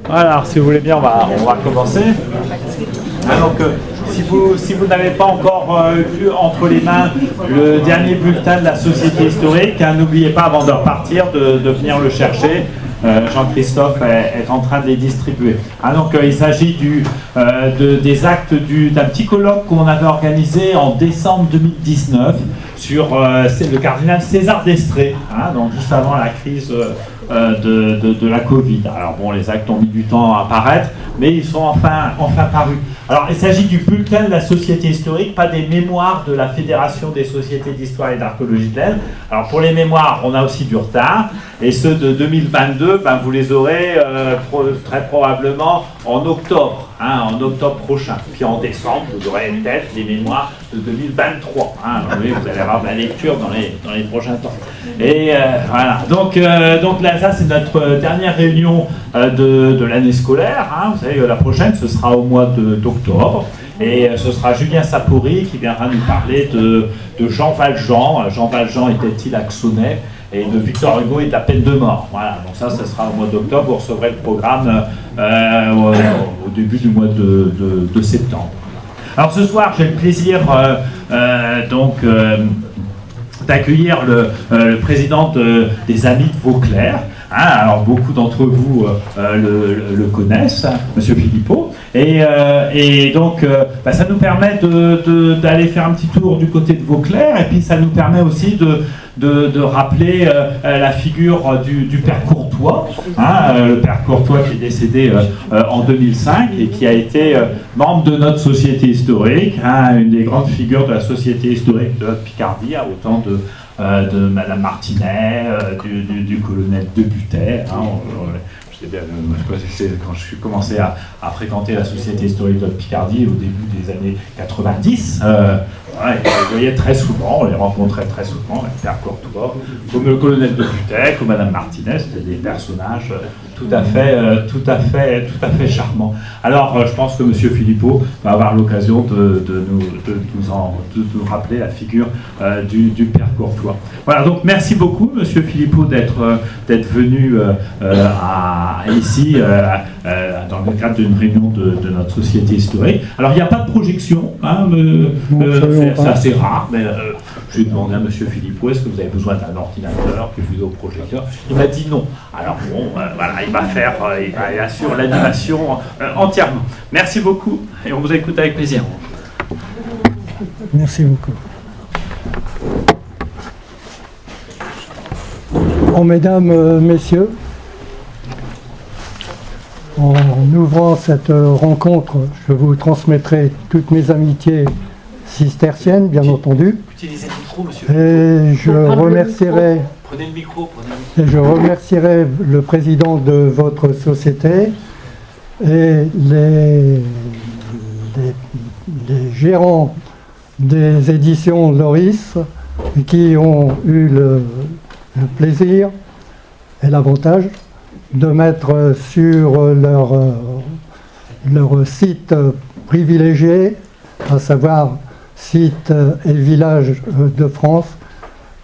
Voilà, alors si vous voulez bien, on va commencer. Donc, si vous n'avez pas encore eu entre les mains le dernier bulletin de la Société historique, n'oubliez pas avant de repartir de venir le chercher. Jean-Christophe est en train de les distribuer. Donc il s'agit des actes d'un petit colloque qu'on avait organisé en décembre 2019 sur le cardinal César d'Estrées, donc juste avant la crise de la Covid. Alors bon, les actes ont mis du temps à apparaître, mais ils sont enfin parus. Alors il s'agit du bulletin de la Société historique, pas des mémoires de la Fédération des sociétés d'histoire et d'archéologie de l'Aisne. Alors pour les mémoires, on a aussi du retard, et ceux de 2022, vous les aurez très probablement en octobre prochain. Puis en décembre, vous aurez peut-être les mémoires de 2023. Oui, vous allez avoir de la lecture dans les prochains temps. Et voilà. Donc là, ça c'est notre dernière réunion de l'année scolaire. Vous savez, la prochaine, ce sera au mois d'octobre. Et ce sera Julien Sapori qui viendra nous parler de Jean Valjean. Jean Valjean était-il axonais? Et de Victor Hugo et de la peine de mort. Voilà, donc ça sera au mois d'octobre. Vous recevrez le programme au début du mois de septembre. Alors ce soir, j'ai le plaisir d'accueillir le président des Amis de Vauclair. Alors beaucoup d'entre vous le connaissent, Monsieur Philippot, et donc ça nous permet d'aller faire un petit tour du côté de Vauclair, et puis ça nous permet aussi de rappeler la figure du père Courtois, le père Courtois qui est décédé en 2005 et qui a été membre de notre société historique, une des grandes figures de la société historique de Picardie, autant de Madame Martinet, du colonel Debutet. Je sais bien, quand je suis commencé à fréquenter la Société historique de Picardie au début des années 90, on les voyait très souvent, on les rencontrait très souvent, le père Courtois, comme le colonel Debutet, comme Madame Martinet, c'était des personnages tout à fait charmants. Alors, je pense que M. Philippot va avoir l'occasion de nous rappeler la figure du père Courtois. Voilà, donc merci beaucoup, M. Philippot, d'être venu ici dans le cadre d'une réunion de notre société historique. Alors, il n'y a pas de projection, c'est assez rare, mais je vais demander à M. Philippot, est-ce que vous avez besoin d'un ordinateur, que vidéoprojecteur? Il m'a dit non. Alors bon, voilà, il assure l'animation entièrement. Merci beaucoup, et on vous écoute avec plaisir. Merci beaucoup. Bon, mesdames, messieurs, en ouvrant cette rencontre, je vous transmettrai toutes mes amitiés cisterciennes, bien entendu. Utilisez le micro, monsieur. Et je remercierai, Prenez le micro. et je remercierai le président de votre société et les gérants des éditions Loris qui ont eu le plaisir et l'avantage de mettre sur leur site privilégié, à savoir site et village de France,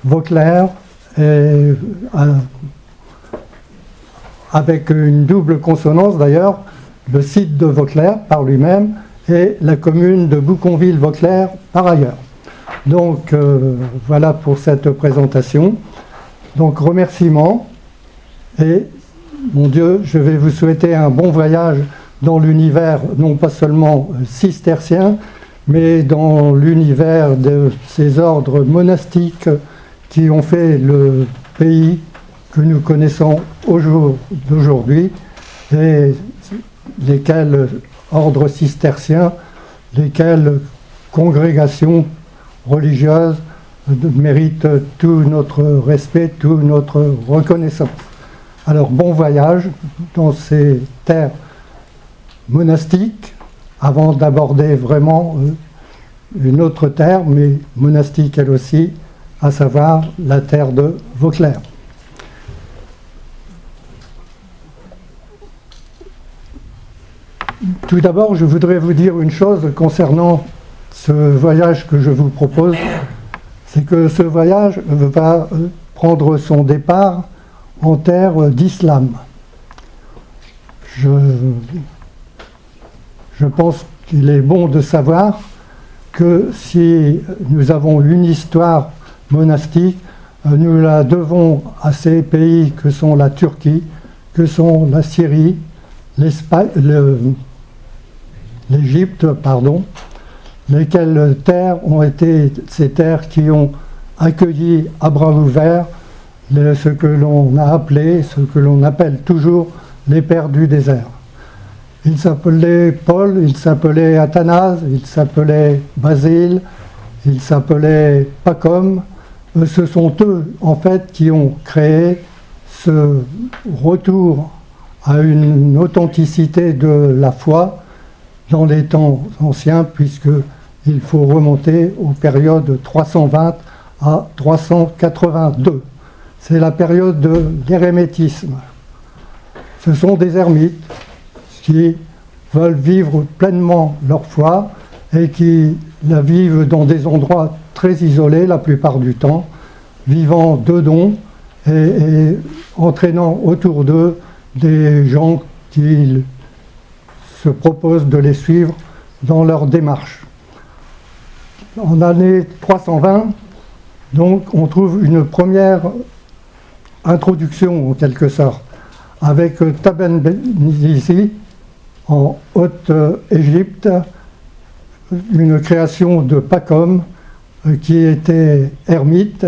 Vauclair, et avec une double consonance d'ailleurs, le site de Vauclair par lui-même et la commune de Bouconville-Vauclair par ailleurs. Donc voilà pour cette présentation. Donc remerciements, et mon Dieu, je vais vous souhaiter un bon voyage dans l'univers, non pas seulement cistercien, mais dans l'univers de ces ordres monastiques qui ont fait le pays que nous connaissons aujourd'hui, et lesquels ordres cisterciens, lesquelles congrégations religieuses méritent tout notre respect, toute notre reconnaissance. Alors bon voyage dans ces terres monastiques, avant d'aborder vraiment une autre terre, mais monastique elle aussi, à savoir la terre de Vauclair. Tout d'abord, je voudrais vous dire une chose concernant ce voyage que je vous propose, c'est que ce voyage va prendre son départ en terre d'islam. je pense qu'il est bon de savoir que si nous avons une histoire monastique, nous la devons à ces pays que sont la Turquie, que sont la Syrie, l'Égypte, lesquelles terres ont été ces terres qui ont accueilli à bras ouverts ce que l'on a appelé, ce que l'on appelle toujours les pères du désert. Il s'appelait Paul, il s'appelait Athanase, il s'appelait Basile, il s'appelait Pacôme. Ce sont eux, en fait, qui ont créé ce retour à une authenticité de la foi dans les temps anciens, puisqu'il faut remonter aux périodes 320 à 382. C'est la période de l'hérémétisme. Ce sont des ermites qui veulent vivre pleinement leur foi et qui la vivent dans des endroits très isolés la plupart du temps, vivant de dons et entraînant autour d'eux des gens qui se proposent de les suivre dans leur démarche. En l'année 320, donc, on trouve une première introduction en quelque sorte avec Taben Ben-Nisi en Haute-Égypte, une création de Pacôme qui était ermite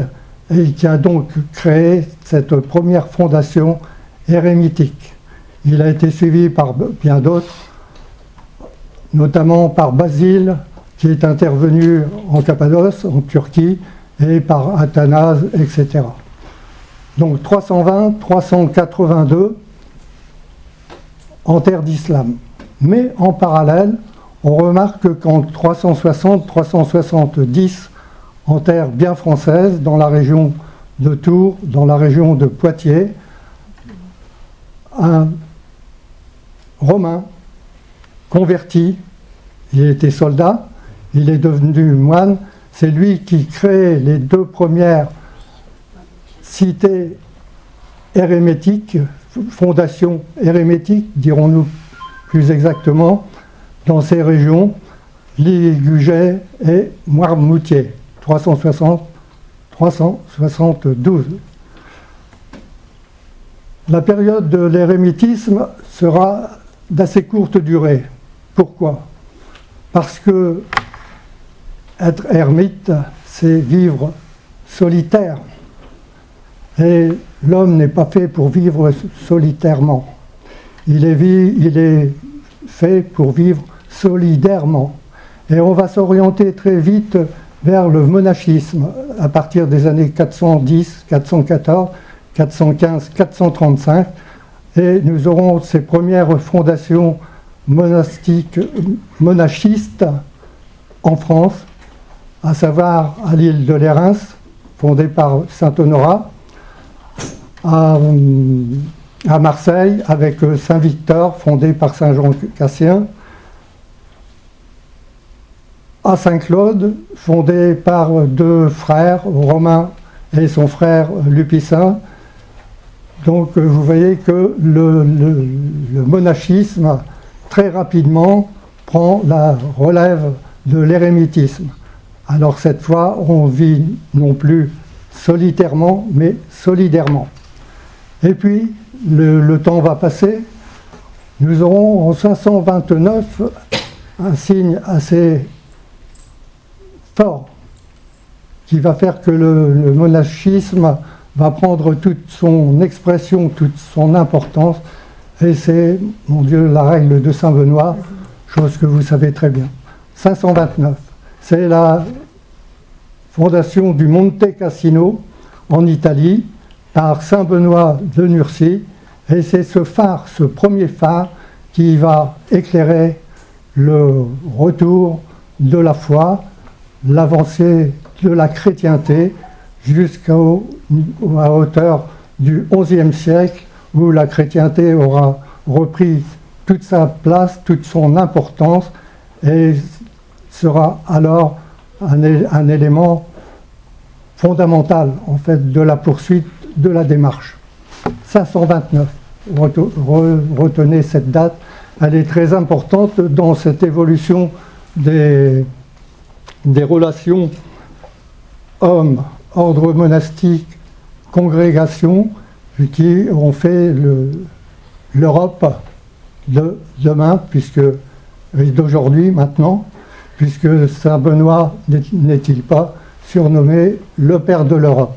et qui a donc créé cette première fondation érémitique. Il a été suivi par bien d'autres, notamment par Basile qui est intervenu en Cappadoce, en Turquie, et par Athanase, etc. Donc 320, 382 en terre d'islam. Mais en parallèle, on remarque qu'en 360, 370, en terre bien française, dans la région de Tours, dans la région de Poitiers, un Romain converti, il était soldat, il est devenu moine, c'est lui qui crée les deux premières cités érémétiques, fondations érémétiques, dirons-nous plus exactement, dans ces régions, Ligugé et Moirmoutier, 360-372. La période de l'érémitisme sera d'assez courte durée. Pourquoi? Parce que être ermite, c'est vivre solitaire. Et l'homme n'est pas fait pour vivre solitairement. Il est fait pour vivre solidairement. Et on va s'orienter très vite vers le monachisme à partir des années 410, 414, 415, 435. Et nous aurons ces premières fondations monachistes en France, à savoir à l'île de Lérins, fondée par saint Honorat, à Marseille, avec Saint-Victor, fondé par saint Jean Cassien, à Saint-Claude, fondé par deux frères, Romain et son frère Lupicin. Donc vous voyez que le monachisme, très rapidement, prend la relève de l'érémitisme. Alors cette fois, on vit non plus solitairement, mais solidairement. Et puis, le temps va passer. Nous aurons en 529 un signe assez fort qui va faire que le monachisme va prendre toute son expression, toute son importance. Et c'est, mon Dieu, la règle de Saint Benoît, chose que vous savez très bien. 529, c'est la fondation du Monte Cassino en Italie par Saint Benoît de Nursie, et c'est ce phare, ce premier phare, qui va éclairer le retour de la foi, l'avancée de la chrétienté jusqu'à hauteur du XIe siècle, où la chrétienté aura repris toute sa place, toute son importance, et sera alors un élément fondamental en fait de la poursuite de la démarche. 529. retenez cette date, elle est très importante dans cette évolution des relations hommes, ordre monastique, congrégation, qui ont fait l'Europe de demain, d'aujourd'hui maintenant, puisque Saint Benoît n'est-il pas surnommé le Père de l'Europe,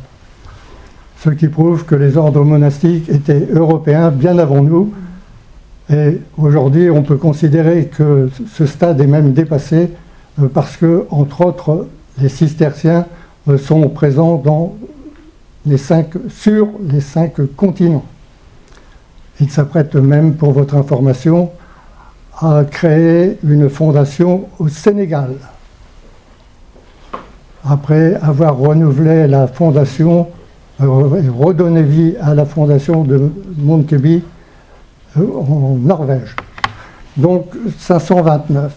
ce qui prouve que les ordres monastiques étaient européens bien avant nous, et aujourd'hui on peut considérer que ce stade est même dépassé parce que, entre autres, les cisterciens sont présents sur les 5 continents. Ils s'apprêtent même, pour votre information, à créer une fondation au Sénégal. Après avoir renouvelé la fondation, redonné vie à la fondation de Munkeby en Norvège. Donc 529.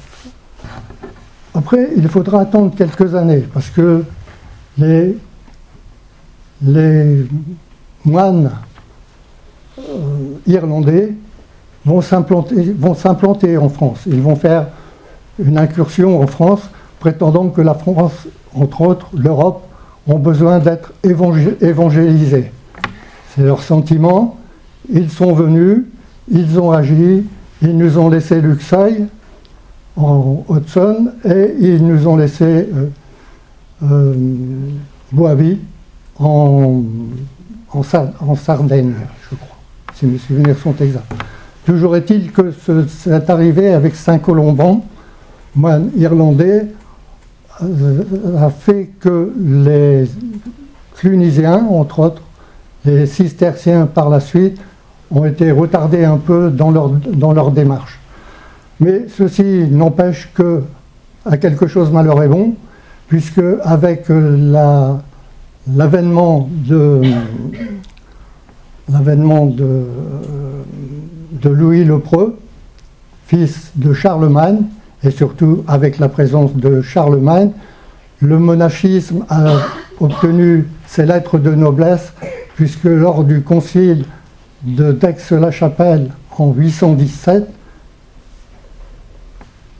Après, il faudra attendre quelques années, parce que les moines irlandais vont s'implanter en France. Ils vont faire une incursion en France, prétendant que la France, entre autres l'Europe, ont besoin d'être évangélisés. C'est leur sentiment. Ils sont venus, ils ont agi, ils nous ont laissé Luxeuil en Haute-Saône et ils nous ont laissé Boisby en Sardaigne, je crois, si mes souvenirs sont exacts. Toujours est-il que c'est arrivé avec Saint-Colomban, moine irlandais, a fait que les Clunisiens, entre autres, les cisterciens par la suite, ont été retardés un peu dans leur démarche. Mais ceci n'empêche que à quelque chose malheur est bon, puisque avec l'avènement de Louis le Preux, fils de Charlemagne, et surtout avec la présence de Charlemagne, le monachisme a obtenu ses lettres de noblesse, puisque lors du concile d'Aix-la-Chapelle en 817,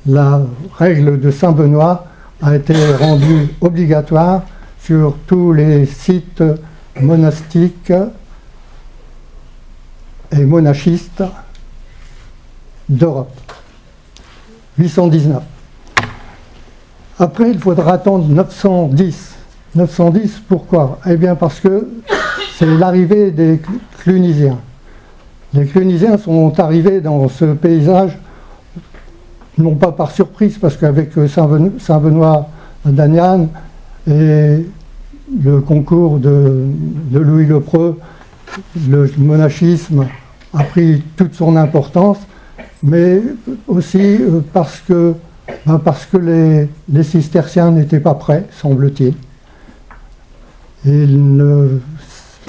la règle de Saint-Benoît a été rendue obligatoire sur tous les sites monastiques et monachistes d'Europe. 819. Après, il faudra attendre 910. 910, pourquoi? Eh bien parce que c'est l'arrivée des Clunisiens. Les Clunisiens sont arrivés dans ce paysage, non pas par surprise, parce qu'avec Saint-Benoît d'Aniane et le concours de Louis le Preux, le monachisme a pris toute son importance, mais aussi parce que les cisterciens n'étaient pas prêts, semble-t-il. Ils ne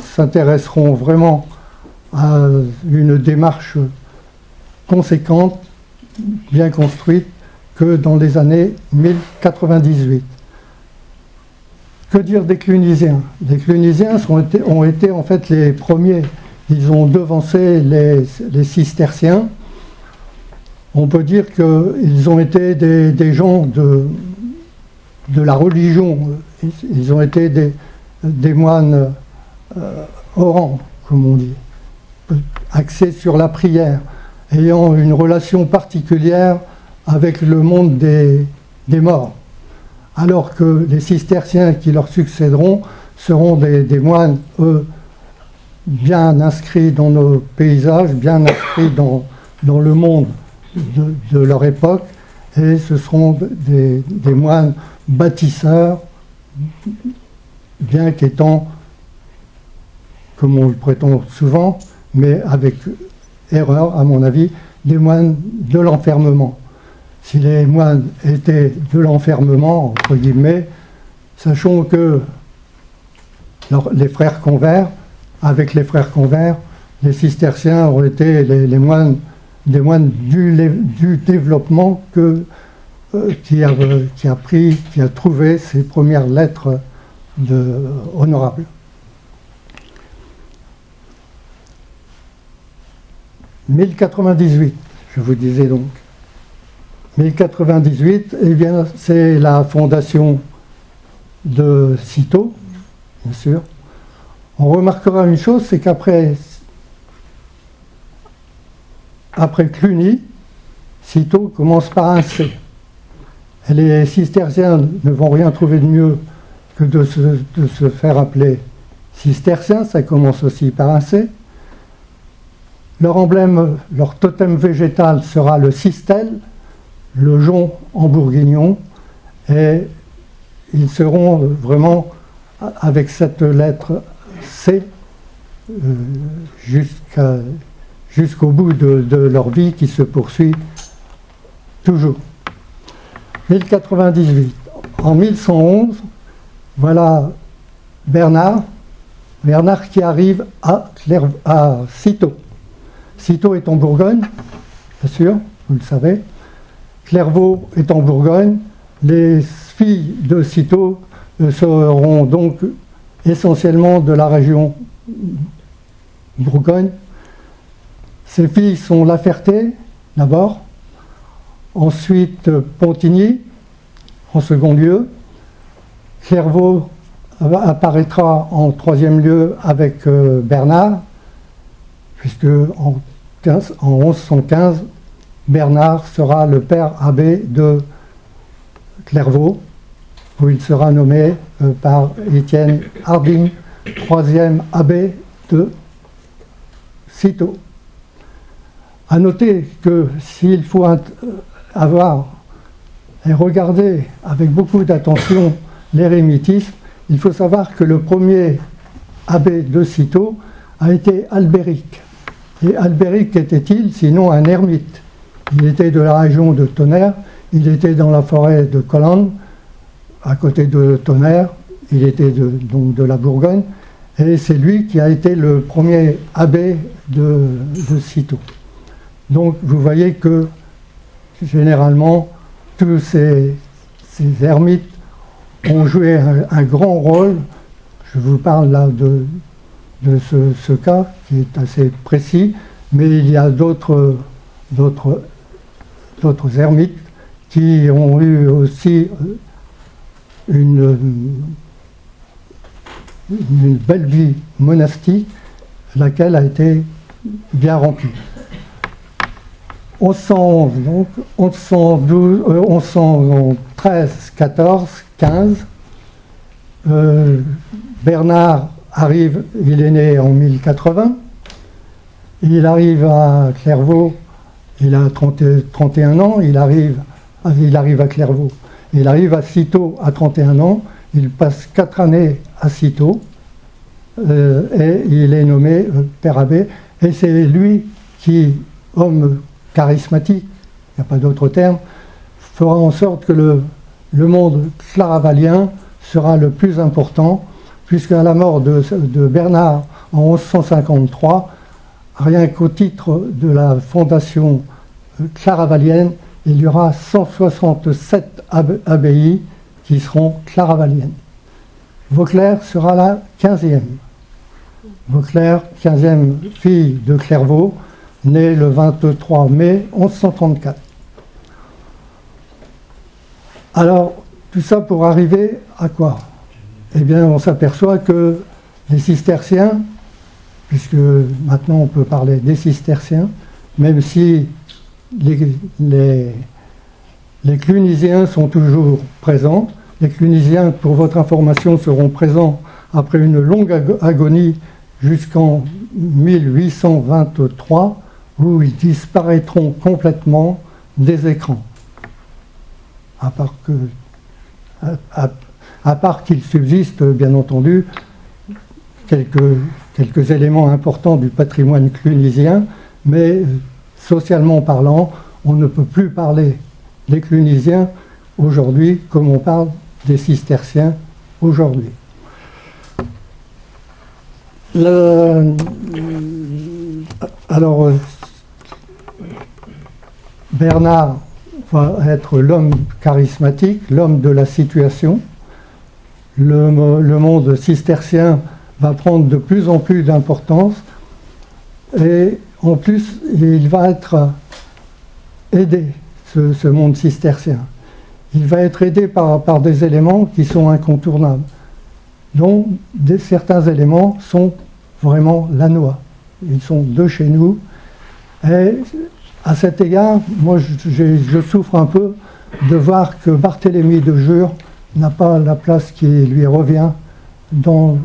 s'intéresseront vraiment à une démarche conséquente, bien construite, que dans les années 1098. Que dire des Clunisiens? Les Clunisiens ont été en fait les premiers. Ils ont devancé les cisterciens. On peut dire qu'ils ont été des gens de la religion. Ils ont été des moines orants, comme on dit, axés sur la prière, ayant une relation particulière avec le monde des morts. Alors que les cisterciens qui leur succéderont seront des moines, eux, bien inscrits dans nos paysages, bien inscrits dans le monde de leur époque, et ce seront des moines bâtisseurs, bien qu'étant, comme on le prétend souvent, mais avec erreur à mon avis, des moines de l'enfermement. Si les moines étaient de l'enfermement, entre guillemets, sachons que les frères convers, avec les frères convers, les cisterciens ont été des moines du développement qui a trouvé ses premières lettres honorables. 1098, je vous disais donc. 1098, eh bien, c'est la fondation de Cîteaux, bien sûr. On remarquera une chose, c'est qu'après Cluny, Cîteaux commence par un C. Et les cisterciens ne vont rien trouver de mieux que de se faire appeler cisterciens, ça commence aussi par un C. Leur emblème, leur totem végétal sera le cistel, le jonc en bourguignon, et ils seront vraiment avec cette lettre C jusqu'au bout de leur vie qui se poursuit toujours. 1098. En 1111, voilà Bernard qui arrive à Cîteaux. Cîteaux est en Bourgogne, bien sûr, vous le savez. Clairvaux est en Bourgogne. Les filles de Cîteaux seront donc essentiellement de la région Bourgogne. Ces filles sont La Ferté, d'abord, ensuite Pontigny, en second lieu. Clairvaux apparaîtra en troisième lieu avec Bernard, puisque en 1115, Bernard sera le père abbé de Clairvaux, où il sera nommé par Étienne Harding, troisième abbé de Cîteaux. À noter que s'il faut avoir et regarder avec beaucoup d'attention l'érémitisme, il faut savoir que le premier abbé de Cîteaux a été Albéric. Et Albéric était-il sinon un ermite? Il était de la région de Tonnerre, il était dans la forêt de Colonne, à côté de Tonnerre, il était donc de la Bourgogne, et c'est lui qui a été le premier abbé de Cîteaux. Donc vous voyez que généralement tous ces ermites ont joué un grand rôle. Je vous parle là de ce cas qui est assez précis, mais il y a d'autres ermites qui ont eu aussi une belle vie monastique, laquelle a été bien remplie. 1111, donc 1113, 14, 15. Bernard arrive, il est né en 1080. Il arrive à Clairvaux, il a 31 ans, il arrive à Clairvaux. Il arrive à Cîteaux à 31 ans, il passe 4 années à Cîteaux, et il est nommé père abbé. Et c'est lui qui, homme charismatique, il n'y a pas d'autre terme, fera en sorte que le monde claravalien sera le plus important, puisqu'à la mort de Bernard en 1153, rien qu'au titre de la fondation claravalienne, il y aura 167 abbayes qui seront claravaliennes. Vauclair sera la 15e. Vauclair, 15e fille de Clairvaux, née le 23 mai 1134. Alors, tout ça pour arriver à quoi? Eh bien, on s'aperçoit que les cisterciens, puisque maintenant on peut parler des cisterciens, même si les clunisiens sont toujours présents. Les clunisiens, pour votre information, seront présents après une longue agonie jusqu'en 1823, où ils disparaîtront complètement des écrans. À part qu'il subsiste, bien entendu, quelques éléments importants du patrimoine clunisien, mais socialement parlant, on ne peut plus parler des clunisiens aujourd'hui comme on parle des cisterciens aujourd'hui. Alors, Bernard va être l'homme charismatique, l'homme de la situation. Le monde cistercien va prendre de plus en plus d'importance et en plus, il va être aidé, ce monde cistercien. Il va être aidé par des éléments qui sont incontournables, dont certains éléments sont vraiment lannois. Ils sont de chez nous. Et à cet égard, moi, je souffre un peu de voir que Barthélemy de Jure n'a pas la place qui lui revient dans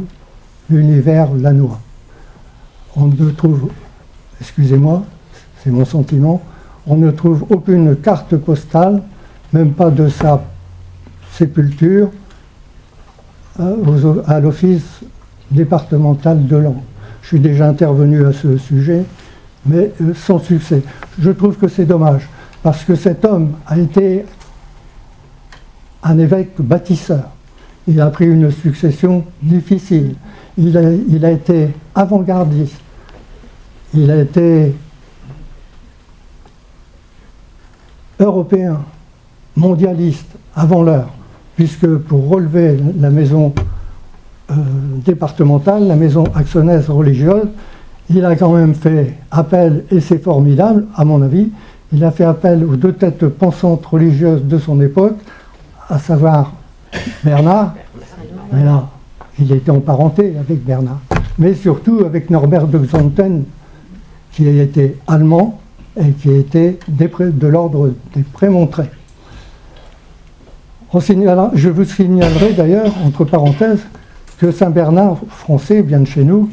l'univers lannois. On ne trouve, excusez-moi, c'est mon sentiment, on ne trouve aucune carte postale, même pas de sa sépulture, à l'office départemental de Laon. Je suis déjà intervenu à ce sujet, mais sans succès. Je trouve que c'est dommage, parce que cet homme a été un évêque bâtisseur. Il a pris une succession difficile. Il a été avant-gardiste. Il a été européen, mondialiste, avant l'heure, puisque pour relever la maison départementale, la maison axonaise religieuse, il a quand même fait appel, et c'est formidable, à mon avis, il a fait appel aux deux têtes pensantes religieuses de son époque, à savoir Bernard, mais là, il était en parenté avec Bernard, mais surtout avec Norbert de Xanten, qui était allemand et qui était de l'ordre des Prémontrés. Je vous signalerai d'ailleurs, entre parenthèses, que Saint-Bernard français, bien de chez nous,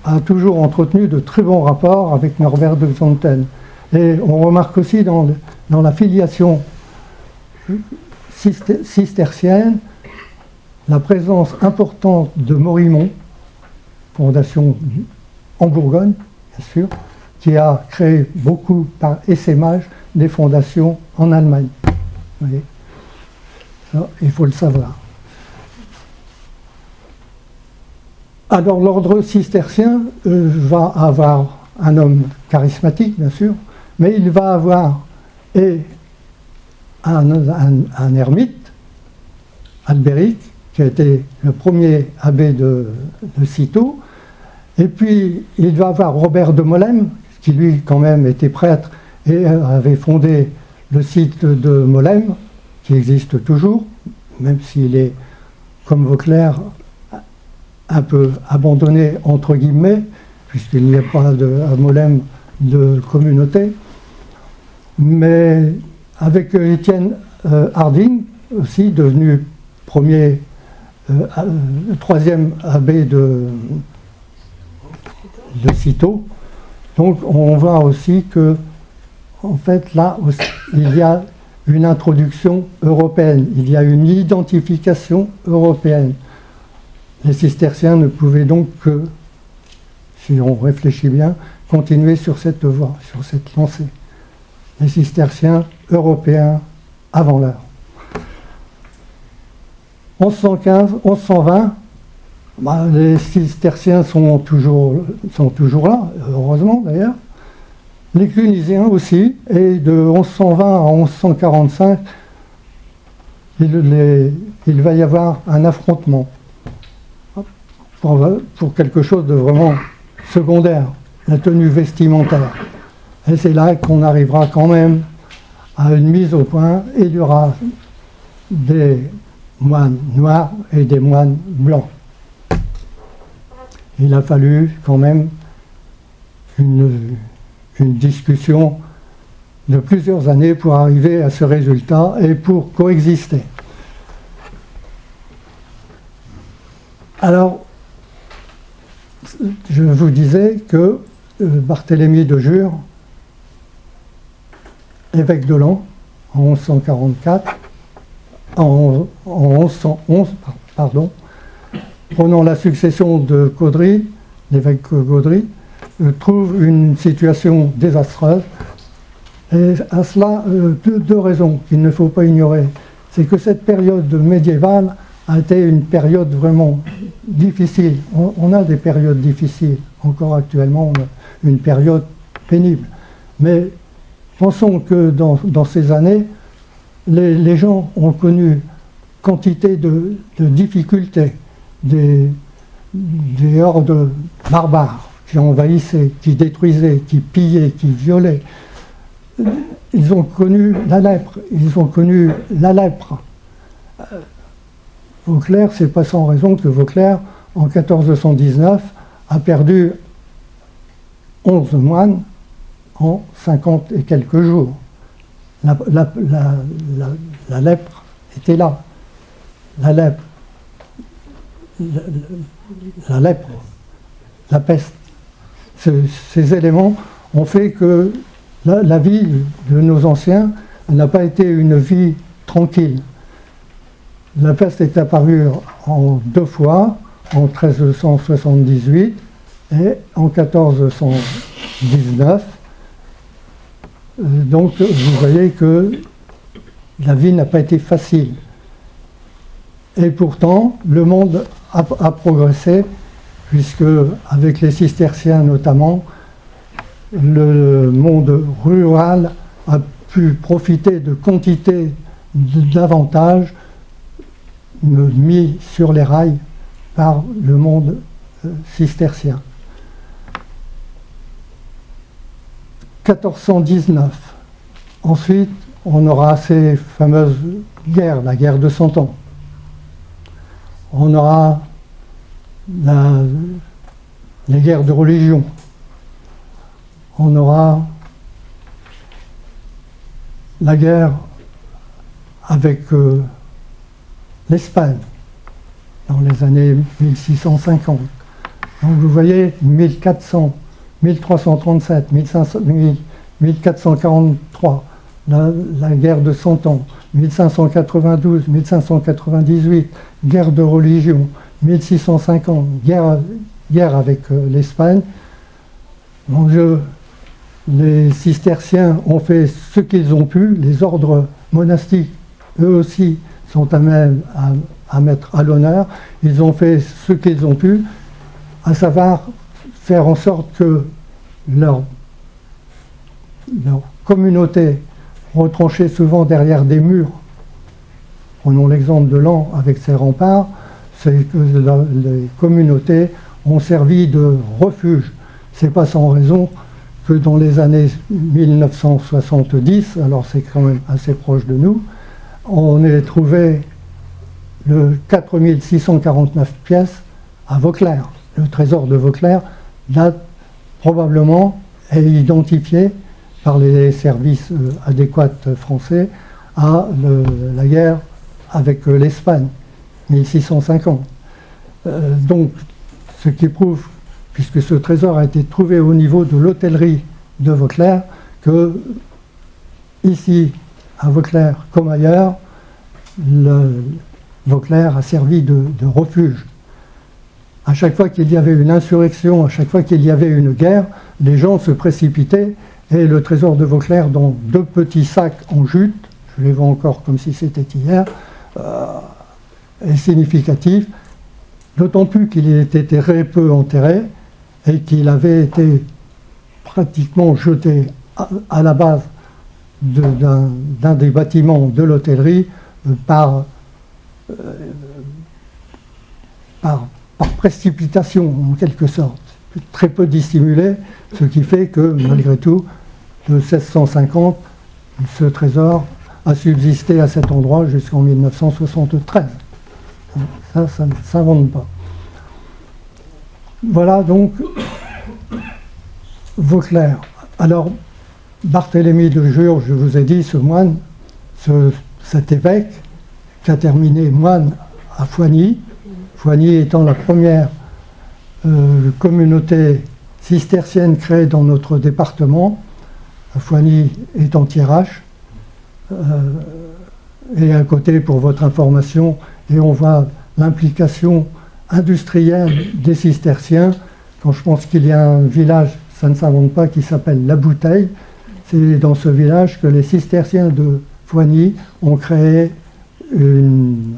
a toujours entretenu de très bons rapports avec Norbert de Xanten. Et on remarque aussi dans la filiation cistercienne la présence importante de Morimont, fondation en Bourgogne, bien sûr, qui a créé beaucoup par essaimage des fondations en Allemagne. Vous voyez, ça, il faut le savoir. Alors l'ordre cistercien va avoir un homme charismatique, bien sûr, mais il va avoir un ermite, Albéric, qui a été le premier abbé de Cîteaux, et puis il va avoir Robert de Molesme, qui lui quand même était prêtre et avait fondé le site de Molesme, qui existe toujours, même s'il est, comme Vauclair, un peu abandonné entre guillemets, puisqu'il n'y a pas à Molesme de communauté. Mais avec Étienne Harding, aussi devenu troisième abbé de Cîteaux. Donc on voit aussi que, en fait, là, il y a une introduction européenne, il y a une identification européenne. Les cisterciens ne pouvaient donc que, si on réfléchit bien, continuer sur cette voie, sur cette lancée. Les cisterciens européens avant l'heure. 1115, 1120, les cisterciens sont toujours là, heureusement d'ailleurs. Les clunisiens aussi, et de 1120 à 1145, il va y avoir un affrontement pour quelque chose de vraiment secondaire, la tenue vestimentaire. Et c'est là qu'on arrivera quand même à une mise au point, et il y aura des moines noirs et des moines blancs. Il a fallu quand même une discussion de plusieurs années pour arriver à ce résultat et pour coexister. Alors, je vous disais que Barthélemy de Jure, évêque de Laon, en 1144, en 1111, pardon, prenant la succession de Caudry, l'évêque Caudry, trouve une situation désastreuse. Et à cela, deux raisons qu'il ne faut pas ignorer. C'est que cette période médiévale a été une période vraiment difficile. On a des périodes difficiles. Encore actuellement, on a une période pénible. Mais pensons que dans ces années, les gens ont connu quantité de difficultés, des hordes barbares qui envahissaient, qui détruisaient, qui pillaient, qui violaient. Ils ont connu la lèpre, ils ont connu la lèpre. Vauclair, c'est pas sans raison que Vauclair, en 1419, a perdu 11 moines en 50 et quelques jours. La lèpre était là. La lèpre, la peste. Ces éléments ont fait que la vie de nos anciens n'a pas été une vie tranquille. La peste est apparue en 2 fois, en 1378 et en 1419. Donc vous voyez que la vie n'a pas été facile. Et pourtant, le monde a progressé, puisque avec les cisterciens notamment, le monde rural a pu profiter de quantités d'avantages mis sur les rails par le monde cistercien. 1419. Ensuite, on aura ces fameuses guerres, la guerre de 100 ans. On aura les guerres de religion. On aura la guerre avec l'Espagne dans les années 1650. Donc vous voyez 1400, 1337, 1443, la guerre de 100 ans, 1592, 1598, guerre de religion, 1650, guerre avec l'Espagne. Mon Dieu, les cisterciens ont fait ce qu'ils ont pu, les ordres monastiques, eux aussi, sont à même à mettre à l'honneur. Ils ont fait ce qu'ils ont pu, à savoir faire en sorte que leur communauté, retranchée souvent derrière des murs, prenons l'exemple de Laon avec ses remparts, c'est que les communautés ont servi de refuge. C'est pas sans raison que dans les années 1970, alors c'est quand même assez proche de nous, on a trouvé le 4649 pièces à Vauclair. Le trésor de Vauclair date probablement et identifié par les services adéquats français à la guerre avec l'Espagne, 1650. Donc, ce qui prouve, puisque ce trésor a été trouvé au niveau de l'hôtellerie de Vauclair, que ici, à Vauclair comme ailleurs, Vauclair a servi de refuge. À chaque fois qu'il y avait une insurrection, à chaque fois qu'il y avait une guerre, les gens se précipitaient et le trésor de Vauclair, dans 2 petits sacs en jute, je les vois encore comme si c'était hier, est significatif, d'autant plus qu'il était très peu enterré et qu'il avait été pratiquement jeté à la base d'un des bâtiments de l'hôtellerie par précipitation en quelque sorte, très peu dissimulé, ce qui fait que malgré tout, de 1650, ce trésor a subsisté à cet endroit jusqu'en 1973. Ça ne s'invente pas. Voilà donc Vauclair. Alors, Barthélemy de Jure, je vous ai dit, ce moine, cet évêque, qui a terminé moine à Foigny, Foigny étant la première communauté cistercienne créée dans notre département. Foigny est en Thiérache. Et à côté, pour votre information, et on voit l'implication industrielle des cisterciens. Quand je pense qu'il y a un village, ça ne s'invente pas, qui s'appelle La Bouteille, c'est dans ce village que les cisterciens de Foigny ont créé une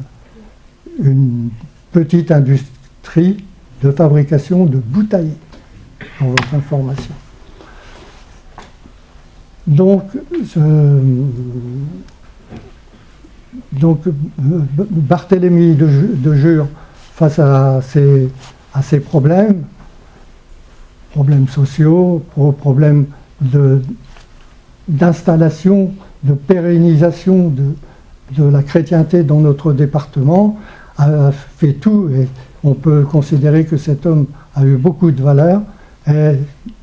petite industrie de fabrication de bouteilles, pour votre information. Donc Barthélemy de Jure, face à ces problèmes, problèmes sociaux, pour problèmes d'installation, de pérennisation de la chrétienté dans notre département, a fait tout, et on peut considérer que cet homme a eu beaucoup de valeur, et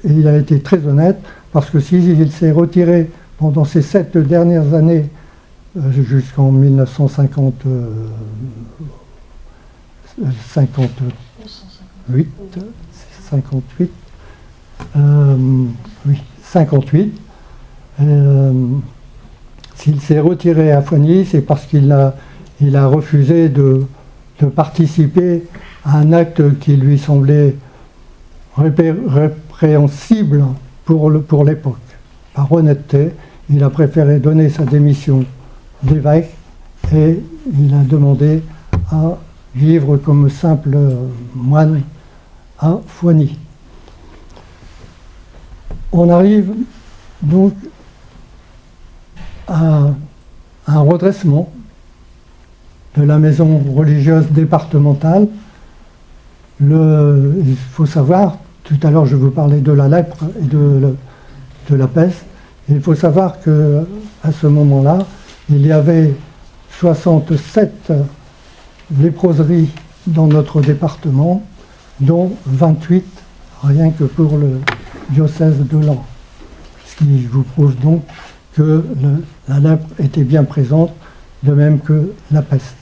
il a été très honnête, parce que s'il s'est retiré pendant ces 7 dernières années, jusqu'en 1958, s'il s'est retiré à Foigny, c'est parce qu'il a refusé de participer à un acte qui lui semblait répréhensible pour l'époque. Par honnêteté, il a préféré donner sa démission d'évêque et il a demandé à vivre comme simple moine à Foigny. On arrive donc à un redressement de la maison religieuse départementale. Il faut savoir, tout à l'heure je vous parlais de la lèpre et de la peste, il faut savoir qu'à ce moment-là, il y avait 67 léproseries dans notre département, dont 28 rien que pour le diocèse de Laon. Ce qui vous prouve donc que la lèpre était bien présente, de même que la peste.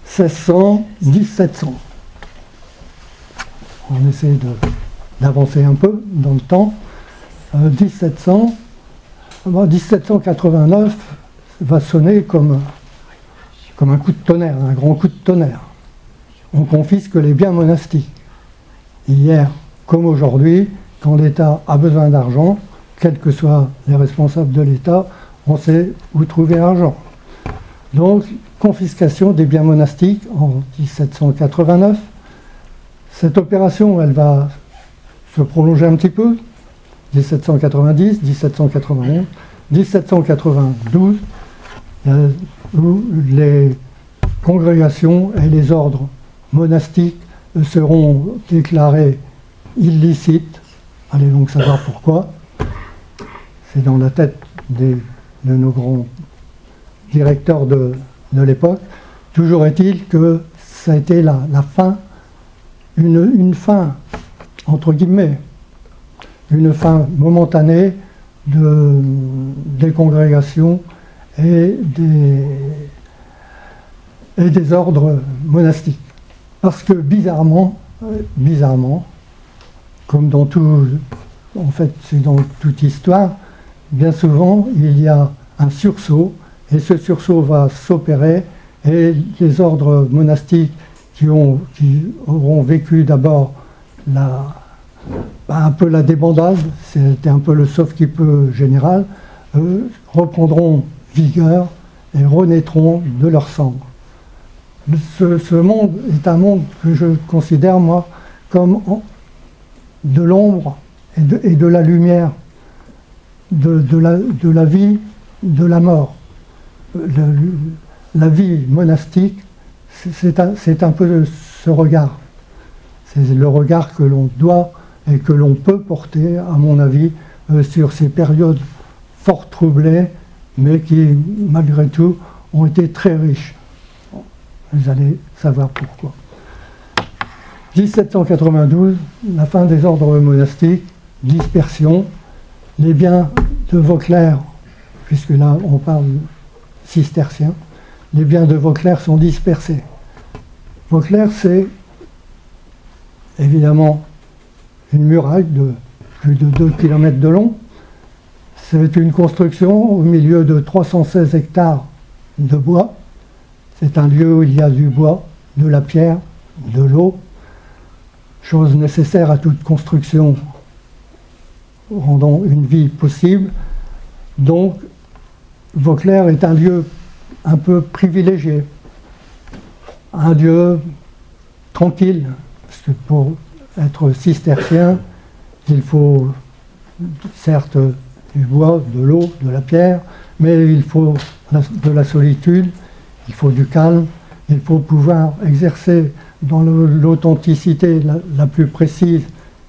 1600, 1700. On essaie d'avancer un peu dans le temps. 1789 va sonner comme un coup de tonnerre, un grand coup de tonnerre. On confisque les biens monastiques. Hier, comme aujourd'hui, quand l'État a besoin d'argent, quels que soient les responsables de l'État, on sait où trouver l'argent. Donc, confiscation des biens monastiques en 1789. Cette opération, elle va se prolonger un petit peu, 1790, 1791, 1792, où les congrégations et les ordres monastiques seront déclarés illicites. Allez donc savoir pourquoi. C'est dans la tête de nos grands directeurs de l'époque. Toujours est-il que ça a été la fin, une fin, entre guillemets, une fin momentanée des congrégations et des ordres monastiques. Parce que bizarrement, comme dans tout, en fait c'est dans toute histoire, bien souvent il y a un sursaut, et ce sursaut va s'opérer, et les ordres monastiques qui auront vécu d'abord un peu la débandade, c'était un peu le sauf-qui-peut général, reprendront vigueur et renaîtront de leur cendre. Ce monde est un monde que je considère, moi, comme de l'ombre et de la lumière, de la vie, de la mort. La vie monastique, c'est un peu ce regard. C'est le regard que l'on doit et que l'on peut porter, à mon avis, sur ces périodes fort troublées, mais qui, malgré tout, ont été très riches. Vous allez savoir pourquoi. 1792, la fin des ordres monastiques, dispersion, les biens de Vauclair, puisque là on parle cistercien, les biens de Vauclair sont dispersés. Vauclair, c'est évidemment une muraille de plus de 2 km de long. C'est une construction au milieu de 316 hectares de bois. C'est un lieu où il y a du bois, de la pierre, de l'eau, chose nécessaire à toute construction rendant une vie possible. Donc, Vauclair est un lieu un peu privilégié, un lieu tranquille, parce que pour être cistercien, il faut certes du bois, de l'eau, de la pierre, mais il faut de la solitude, il faut du calme, il faut pouvoir exercer dans l'authenticité la plus précise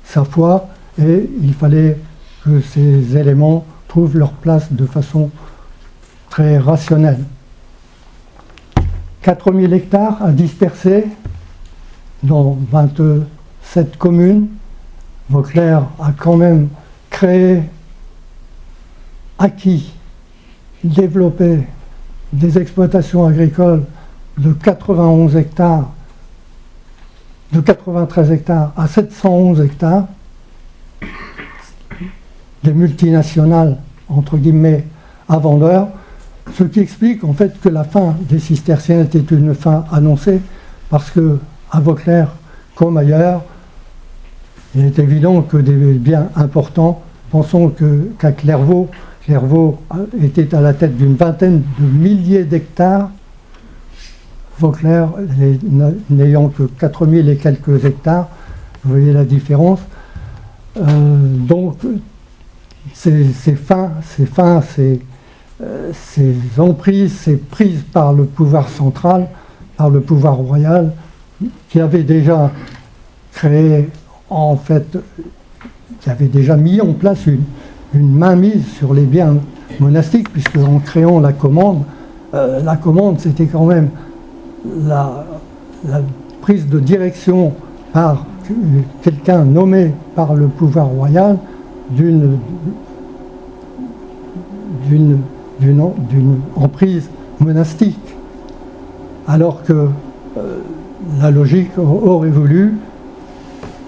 sa foi, et il fallait que ces éléments trouvent leur place de façon très rationnelle. 4000 hectares à disperser dans 27 communes. Vauclair a quand même créé, acquis, développé des exploitations agricoles de 91 hectares, de 93 hectares à 711 hectares, des multinationales, entre guillemets, avant l'heure, ce qui explique en fait que la fin des cisterciens était une fin annoncée, parce que à Vauclair, comme ailleurs, il est évident que des biens importants, pensons qu'à Clairvaux, Clairvaux était à la tête d'une vingtaine de milliers d'hectares, Vauclair n'ayant que 4000 et quelques hectares, vous voyez la différence. Donc ces emprises, ces prises par le pouvoir central, par le pouvoir royal, qui avait déjà créé, en fait, qui avait déjà mis en place une mainmise sur les biens monastiques, puisque en créant la commande c'était quand même la prise de direction par quelqu'un nommé par le pouvoir royal d'une emprise monastique, alors que la logique aurait voulu,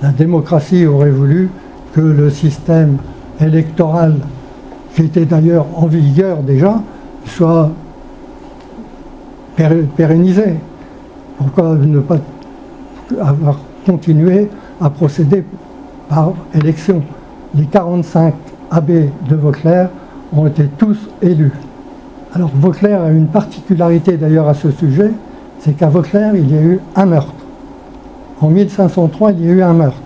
la démocratie aurait voulu que le système électoral, qui était d'ailleurs en vigueur déjà, soit pérennisé. Pourquoi ne pas avoir continué à procéder par élection? Les 45 abbés de Vauclair ont été tous élus. Alors Vauclair a une particularité d'ailleurs à ce sujet, c'est qu'à Vauclair, il y a eu un meurtre. En 1503, il y a eu un meurtre.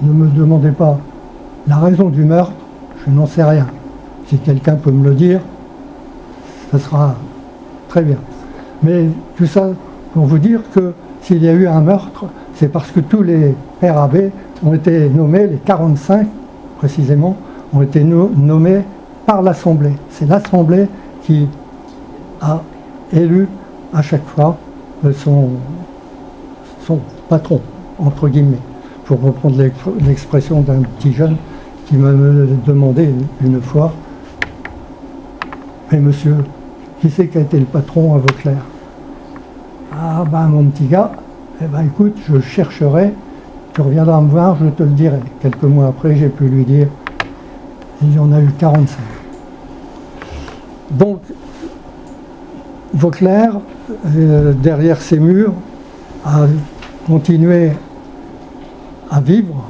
Ne me demandez pas la raison du meurtre, je n'en sais rien. Si quelqu'un peut me le dire, ce sera très bien. Mais tout ça pour vous dire que s'il y a eu un meurtre, c'est parce que tous les pères abbés ont été nommés, les 45 précisément, ont été nommés par l'Assemblée. C'est l'Assemblée qui a élu à chaque fois son patron, entre guillemets, pour reprendre l'expression d'un petit jeune qui m'a demandé une fois: mais monsieur, qui c'est qui a été le patron à Vauclair? Ah ben mon petit gars, eh ben écoute, je chercherai, tu reviendras me voir, je te le dirai. Quelques mois après, j'ai pu lui dire, il y en a eu 45. Donc, Vauclair, derrière ses murs, a continué à vivre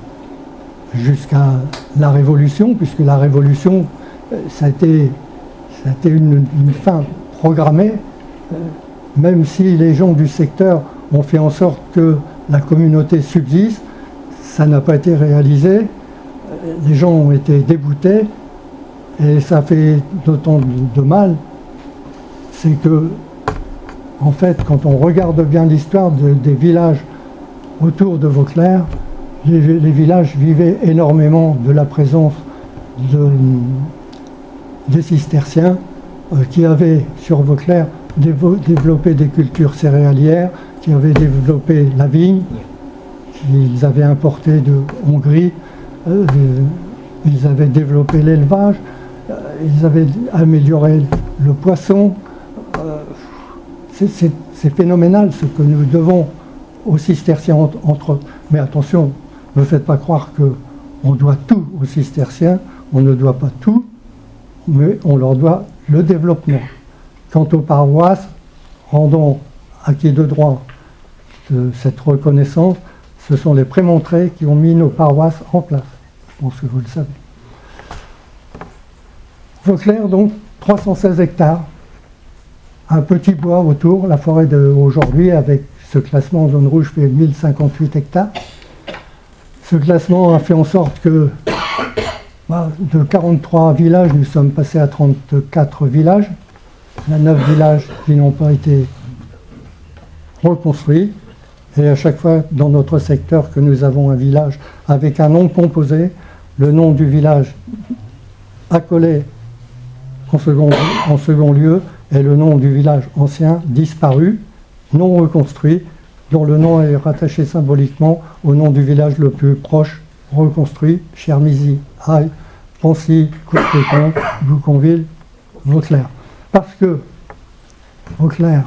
jusqu'à la Révolution, puisque la Révolution, ça a été une fin programmée, même si les gens du secteur ont fait en sorte que la communauté subsiste, ça n'a pas été réalisé, les gens ont été déboutés, et ça fait d'autant de mal, c'est que, en fait, quand on regarde bien l'histoire des villages autour de Vauclair, les villages vivaient énormément de la présence des cisterciens qui avaient sur Vauclair développé des cultures céréalières, qui avaient développé la vigne, qu'ils avaient importé de Hongrie, ils avaient développé l'élevage, ils avaient amélioré le poisson. C'est phénoménal ce que nous devons aux cisterciens entre eux. Mais attention, ne faites pas croire qu'on doit tout aux cisterciens, on ne doit pas tout, mais on leur doit le développement. Quant aux paroisses, rendons acquis de droit de cette reconnaissance, ce sont les prémontrés qui ont mis nos paroisses en place. Je pense que vous le savez. Vauclair, donc, 316 hectares, un petit bois autour, la forêt d'aujourd'hui, avec ce classement en zone rouge, fait 1058 hectares. Ce classement a fait en sorte que de 43 villages, nous sommes passés à 34 villages. Il y a 9 villages qui n'ont pas été reconstruits. Et à chaque fois, dans notre secteur, que nous avons un village avec un nom composé, le nom du village accolé en second lieu, et le nom du village ancien disparu, non reconstruit, dont le nom est rattaché symboliquement au nom du village le plus proche, reconstruit, Chermizy, Haye, Poncy, Courtécon, Bouconville, Vauclair. Parce que Vauclair,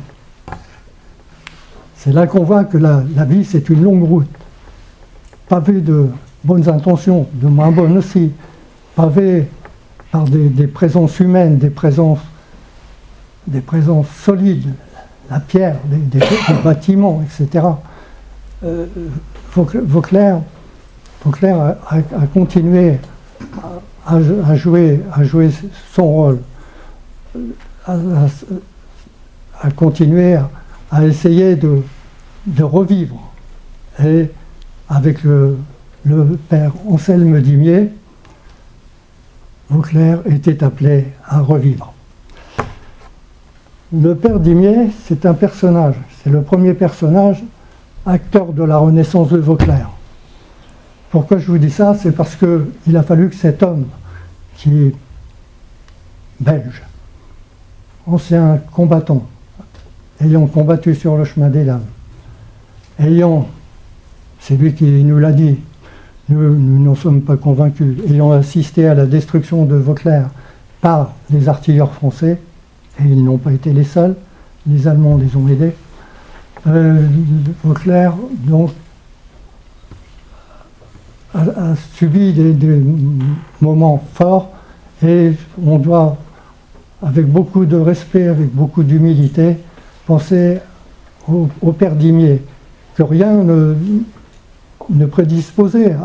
c'est là qu'on voit que la vie, c'est une longue route, pavée de bonnes intentions, de moins bonnes aussi, pavée par des présences humaines, des présences solides, la pierre, des bâtiments, etc. Vauclair a continué à jouer son rôle, a continué à essayer de revivre. Et avec le père Anselme Dimier, Vauclair était appelé à revivre. Le père Dimier, c'est un personnage, c'est le premier personnage acteur de la Renaissance de Vauclair. Pourquoi je vous dis ça? C'est parce qu'il a fallu que cet homme, qui est belge, ancien combattant, ayant combattu sur le chemin des Dames, c'est lui qui nous l'a dit, nous n'en sommes pas convaincus, ayant assisté à la destruction de Vauclair par les artilleurs français, et ils n'ont pas été les seuls, les Allemands les ont aidés. Vauclair, donc, a subi des moments forts, et on doit, avec beaucoup de respect, avec beaucoup d'humilité, penser au père Dimier, que rien ne prédisposait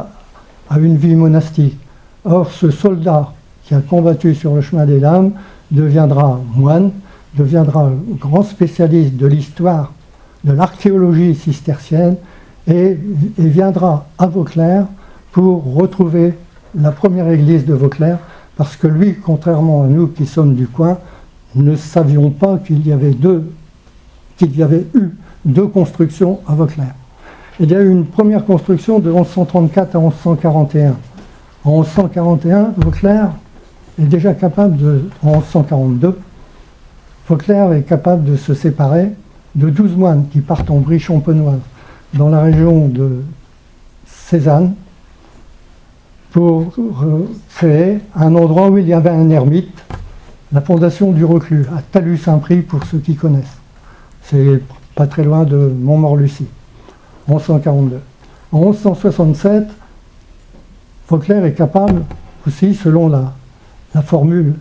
à une vie monastique. Or, ce soldat qui a combattu sur le chemin des Dames deviendra moine, deviendra grand spécialiste de l'histoire, de l'archéologie cistercienne, et viendra à Vauclair pour retrouver la première église de Vauclair, parce que lui, contrairement à nous qui sommes du coin, ne savions pas qu'il y avait eu deux constructions à Vauclair. Il y a eu une première construction de 1134 à 1141. En 1141, Vauclair est déjà capable en 1142, Vauclair est capable de se séparer de 12 moines qui partent en Brie champenoise dans la région de Cézanne pour créer un endroit où il y avait un ermite, la fondation du Reclus, à Talus-Saint-Prix pour ceux qui connaissent. C'est pas très loin de Montmorlucie, 1142. En 1167, Vauclair est capable aussi, selon la formule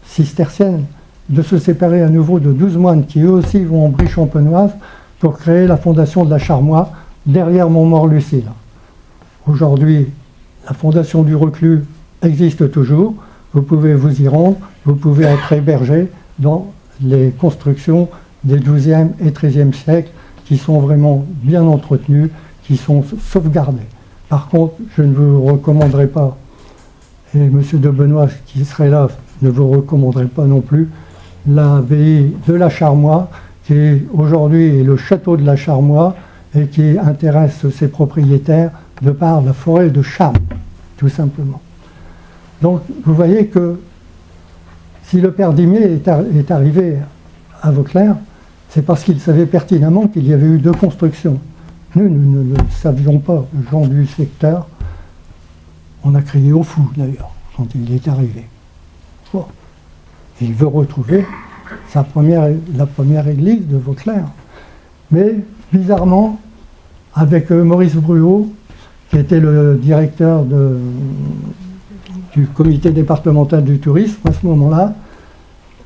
cistercienne, de se séparer à nouveau de 12 moines qui eux aussi vont en Brie champenoise pour créer la fondation de la Charmois derrière Montmorlucie. Aujourd'hui, la fondation du Reclus existe toujours, vous pouvez vous y rendre, vous pouvez être hébergé dans les constructions des XIIe et XIIIe siècles qui sont vraiment bien entretenues, qui sont sauvegardées. Par contre, je ne vous recommanderai pas, et M. de Benoît qui serait là ne vous recommanderait pas non plus, l'abbaye de la Charmois, qui aujourd'hui est le château de la Charmois et qui intéresse ses propriétaires de par la forêt de Charmes, tout simplement. Donc vous voyez que si le père Dimier est arrivé à Vauclair, c'est parce qu'il savait pertinemment qu'il y avait eu deux constructions. Nous ne le savions pas, les gens du secteur. On a crié au fou d'ailleurs quand il est arrivé. Bon. Il veut retrouver la première église de Vauclair. Mais bizarrement, avec Maurice Bruot, qui était le directeur du comité départemental du tourisme à ce moment-là,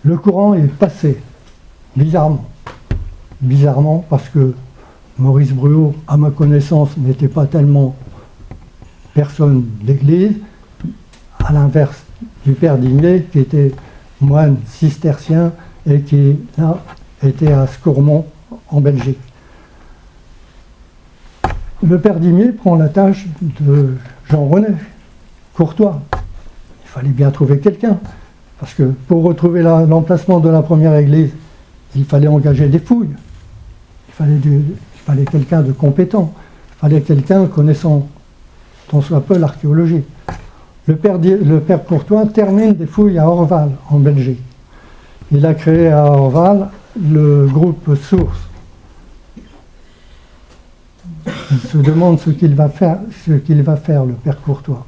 le courant est passé, bizarrement. Bizarrement, parce que Maurice Bruot, à ma connaissance, n'était pas tellement personne d'église, à l'inverse du père Dimier, qui était moine cistercien et qui, là, était à Scourmont, en Belgique. Le père Dimier prend la tâche de Jean-René Courtois. Il fallait bien trouver quelqu'un, parce que pour retrouver l'emplacement de la première église, il fallait engager des fouilles. Il fallait Il fallait quelqu'un de compétent. Il fallait quelqu'un connaissant tant soit peu l'archéologie. Le père Courtois termine des fouilles à Orval, en Belgique. Il a créé à Orval le groupe Source. Il se demande ce qu'il va faire, le père Courtois.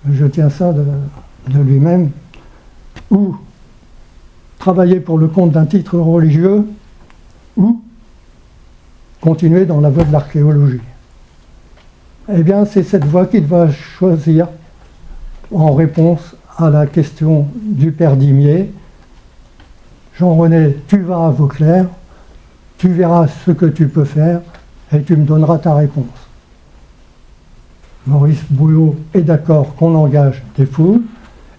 Je tiens ça de lui-même. Ou travailler pour le compte d'un titre religieux, ou continuer dans la voie de l'archéologie. Eh bien, c'est cette voie qu'il va choisir en réponse à la question du père Dimier. Jean-René, tu vas à Vauclair, tu verras ce que tu peux faire et tu me donneras ta réponse. Maurice Bouillot est d'accord qu'on engage des fouilles.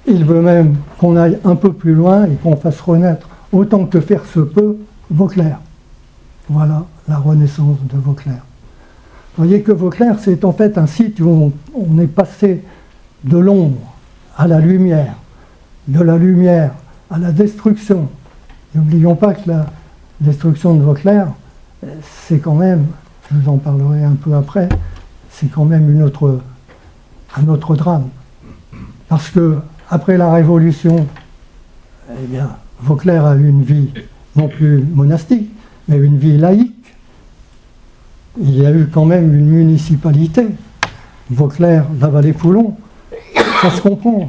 Il veut même qu'on aille un peu plus loin et qu'on fasse renaître, autant que faire se peut, Vauclair. Voilà la renaissance de Vauclair. Vous voyez que Vauclair, c'est en fait un site où on est passé de l'ombre à la lumière, de la lumière à la destruction. N'oublions pas que la destruction de Vauclair, c'est quand même, je vous en parlerai un peu après, c'est quand même un autre drame. Parce que après la Révolution, eh bien, Vauclair a eu une vie non plus monastique, mais une vie laïque. Il y a eu quand même une municipalité. Vauclair, la Vallée-Foulon, ça se comprend.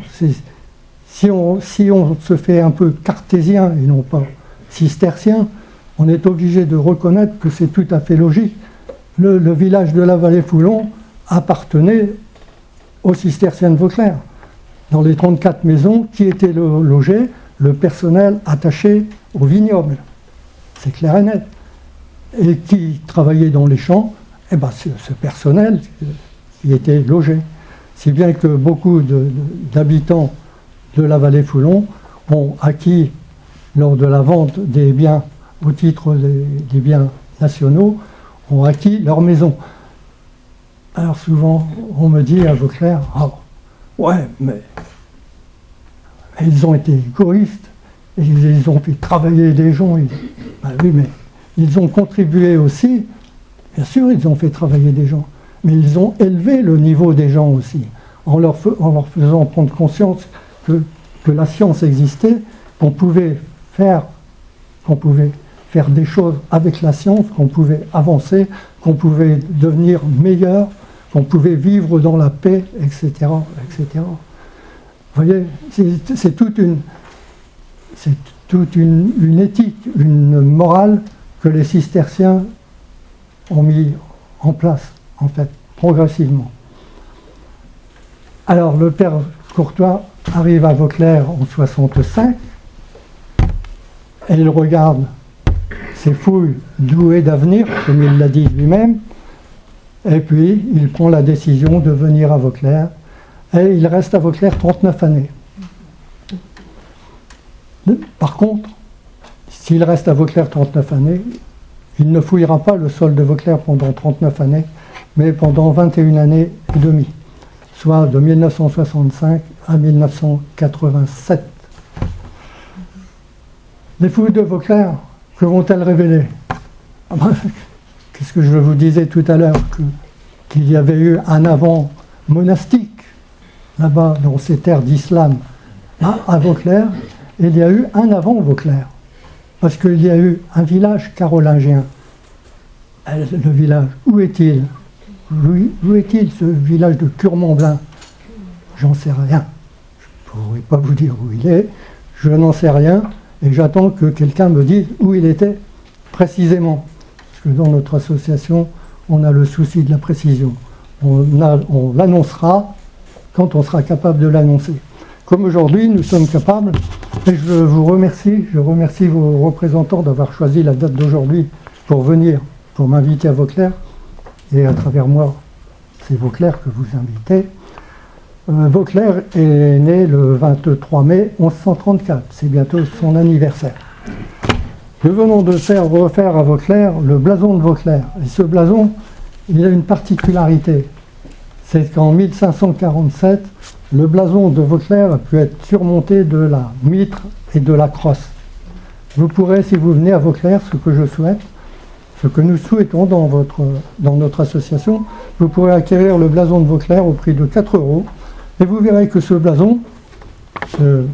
Si on se fait un peu cartésien et non pas cistercien, on est obligé de reconnaître que c'est tout à fait logique. Le village de la Vallée-Foulon appartenait aux cisterciens de Vauclair. Dans les 34 maisons qui étaient logées, le personnel attaché au vignoble. C'est clair et net. Et qui travaillait dans les champs, eh ben ce personnel qui était logé. Si bien que beaucoup d'habitants de la Vallée-Foulon ont acquis, lors de la vente des biens au titre des biens nationaux, ont acquis leur maison. Alors souvent, on me dit à Vauclair, ah, ouais, mais ils ont été égoïstes, ils ont fait travailler des gens. Ben oui, mais ils ont contribué aussi, bien sûr, ils ont fait travailler des gens, mais ils ont élevé le niveau des gens aussi, en leur faisant prendre conscience que la science existait, qu'on pouvait faire des choses avec la science, qu'on pouvait avancer, qu'on pouvait devenir meilleur, qu'on pouvait vivre dans la paix, etc., etc. Vous voyez, c'est toute une éthique, une morale que les cisterciens ont mis en place, en fait, progressivement. Alors, le père Courtois arrive à Vauclair en 65, et il regarde ses fouilles douées d'avenir, comme il l'a dit lui-même, et puis il prend la décision de venir à Vauclair, et il reste à Vauclair 39 années. Par contre, s'il reste à Vauclair 39 années, il ne fouillera pas le sol de Vauclair pendant 39 années, mais pendant 21 années et demie, soit de 1965 à 1987. Les fouilles de Vauclair, que vont-elles révéler? Qu'est-ce que je vous disais tout à l'heure, qu'il y avait eu un avant monastique, là-bas, dans ces terres d'islam, à Vauclair, il y a eu un avant Vauclair, parce qu'il y a eu un village carolingien. Le village, où est-il? Où est-il, ce village de Curmont-Blin? J'en sais rien. Je ne pourrais pas vous dire où il est, je n'en sais rien, et j'attends que quelqu'un me dise où il était précisément. Parce que dans notre association, on a le souci de la précision. On l'annoncera quand on sera capable de l'annoncer. Comme aujourd'hui, nous sommes capables, et je vous remercie, vos représentants d'avoir choisi la date d'aujourd'hui pour venir, pour m'inviter à Vauclair, et à travers moi, c'est Vauclair que vous invitez. Vauclair est né le 23 mai 1134, c'est bientôt son anniversaire. Nous venons de refaire à Vauclair le blason de Vauclair, et ce blason, il a une particularité, c'est qu'en 1547, le blason de Vauclair a pu être surmonté de la mitre et de la crosse. Vous pourrez, si vous venez à Vauclair, ce que je souhaite, ce que nous souhaitons dans notre association, vous pourrez acquérir le blason de Vauclair au prix de 4 €. Et vous verrez que ce blason, ce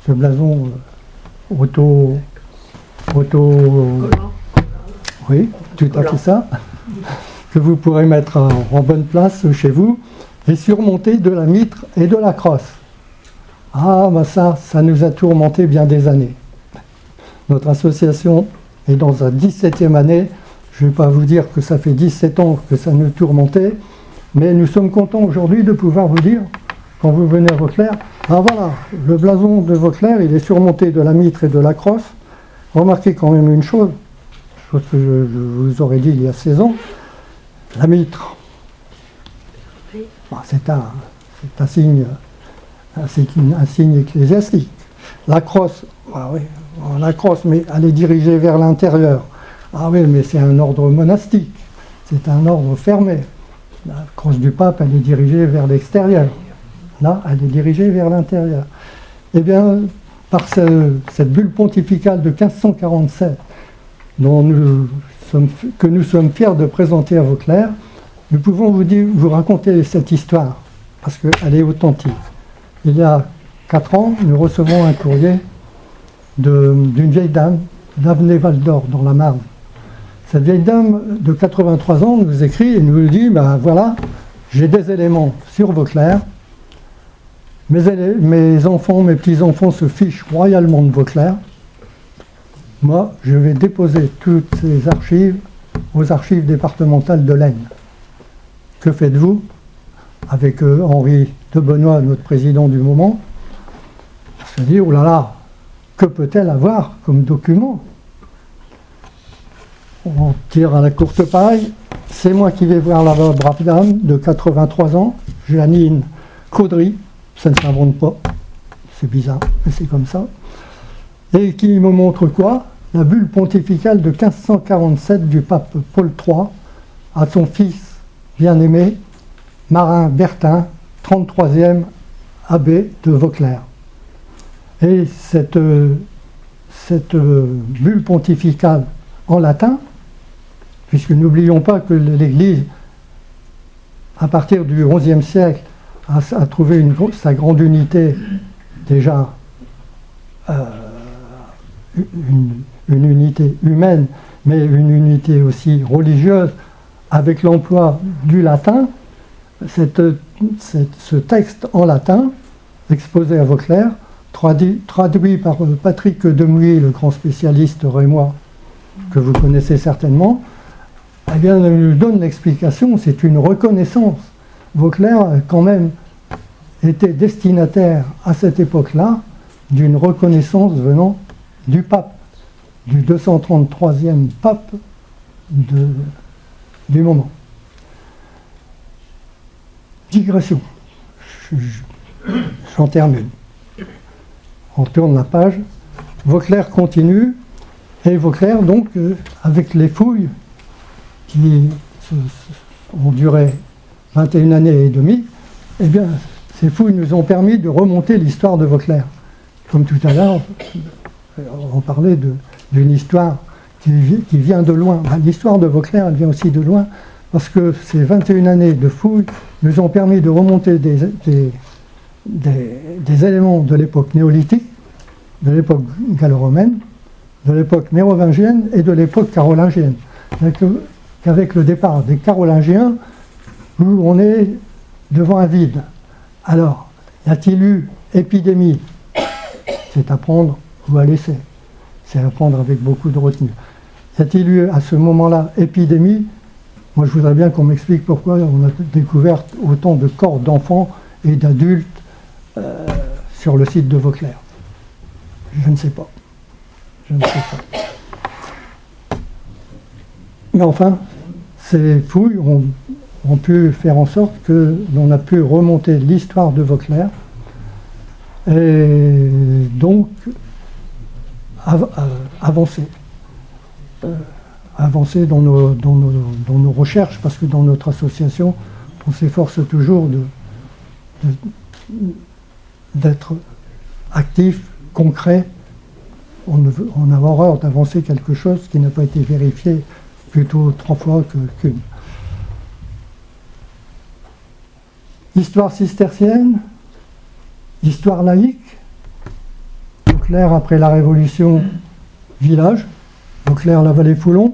blason oui, tout à fait ça, que vous pourrez mettre en bonne place chez vous, et surmonté de la mitre et de la crosse. Ah, ben ça nous a tourmenté bien des années. Notre association est dans sa 17e année. Je ne vais pas vous dire que ça fait 17 ans que ça nous tourmentait, mais nous sommes contents aujourd'hui de pouvoir vous dire, quand vous venez à Vauclair, ah voilà, le blason de Vauclair, il est surmonté de la mitre et de la crosse. Remarquez quand même une chose que je vous aurais dit il y a 16 ans, la mitre, c'est un signe ecclésiastique. La crosse, oui, la crosse, mais elle est dirigée vers l'intérieur. Ah oui, mais c'est un ordre monastique, c'est un ordre fermé. La crosse du pape, elle est dirigée vers l'extérieur. Là, elle est dirigée vers l'intérieur. Eh bien, par cette bulle pontificale de 1547, que nous sommes fiers de présenter à Vauclair, nous pouvons vous raconter cette histoire, parce qu'elle est authentique. Il y a 4 ans, nous recevons un courrier d'une vieille dame d'Avenay Val d'Or, dans la Marne. Cette vieille dame de 83 ans nous écrit et nous dit, ben voilà, j'ai des éléments sur Vauclair, mes enfants, mes petits-enfants se fichent royalement de Vauclair. Moi, je vais déposer toutes ces archives aux archives départementales de l'Aisne. Que faites-vous? Avec Henri de Benoît, notre président du moment, on se dit, oh là là, que peut-elle avoir comme document? On tire à la courte paille. C'est moi qui vais voir la brave dame de 83 ans, Janine Caudry, ça ne s'invente pas, c'est bizarre, mais c'est comme ça, et qui me montre quoi? La bulle pontificale de 1547 du pape Paul III à son fils bien-aimé, Marin Bertin, 33e abbé de Vauclair. Et cette bulle pontificale en latin, puisque n'oublions pas que l'Église, à partir du XIe siècle, a trouvé sa grande unité, déjà une unité humaine, mais une unité aussi religieuse, avec l'emploi du latin. Ce texte en latin, exposé à Vauclair, traduit par Patrick Demouy, le grand spécialiste rémois que vous connaissez certainement, eh bien, nous donne l'explication, c'est une reconnaissance. Vauclair a quand même été destinataire à cette époque-là d'une reconnaissance venant du pape, du 233e pape du moment. Digression. J'en termine. On tourne la page. Vauclair continue. Et Vauclair, donc, avec les fouilles qui ont duré 21 années et demie, eh bien, ces fouilles nous ont permis de remonter l'histoire de Vauclair. Comme tout à l'heure, on parlait d'une histoire qui vient de loin. L'histoire de Vauclair, elle vient aussi de loin, parce que ces 21 années de fouilles nous ont permis de remonter des éléments de l'époque néolithique, de l'époque gallo-romaine, de l'époque mérovingienne et de l'époque carolingienne. Qu'avec le départ des Carolingiens, où on est devant un vide. Alors, y a-t-il eu épidémie? C'est à prendre ou à laisser. C'est à prendre avec beaucoup de retenue. Y a-t-il eu à ce moment-là épidémie? Moi, je voudrais bien qu'on m'explique pourquoi on a découvert autant de corps d'enfants et d'adultes sur le site de Vauclair. Je ne sais pas. Je ne sais pas. Mais enfin, ces fouilles ont pu faire en sorte que l'on a pu remonter l'histoire de Vauclair et donc avancer dans nos recherches, parce que dans notre association, on s'efforce toujours d'être actif, concret, on a horreur d'avancer quelque chose qui n'a pas été vérifié plutôt 3 fois qu'une. Histoire cistercienne, histoire laïque. Vauclair après la Révolution, village. Vauclair, la Vallée-Foulon.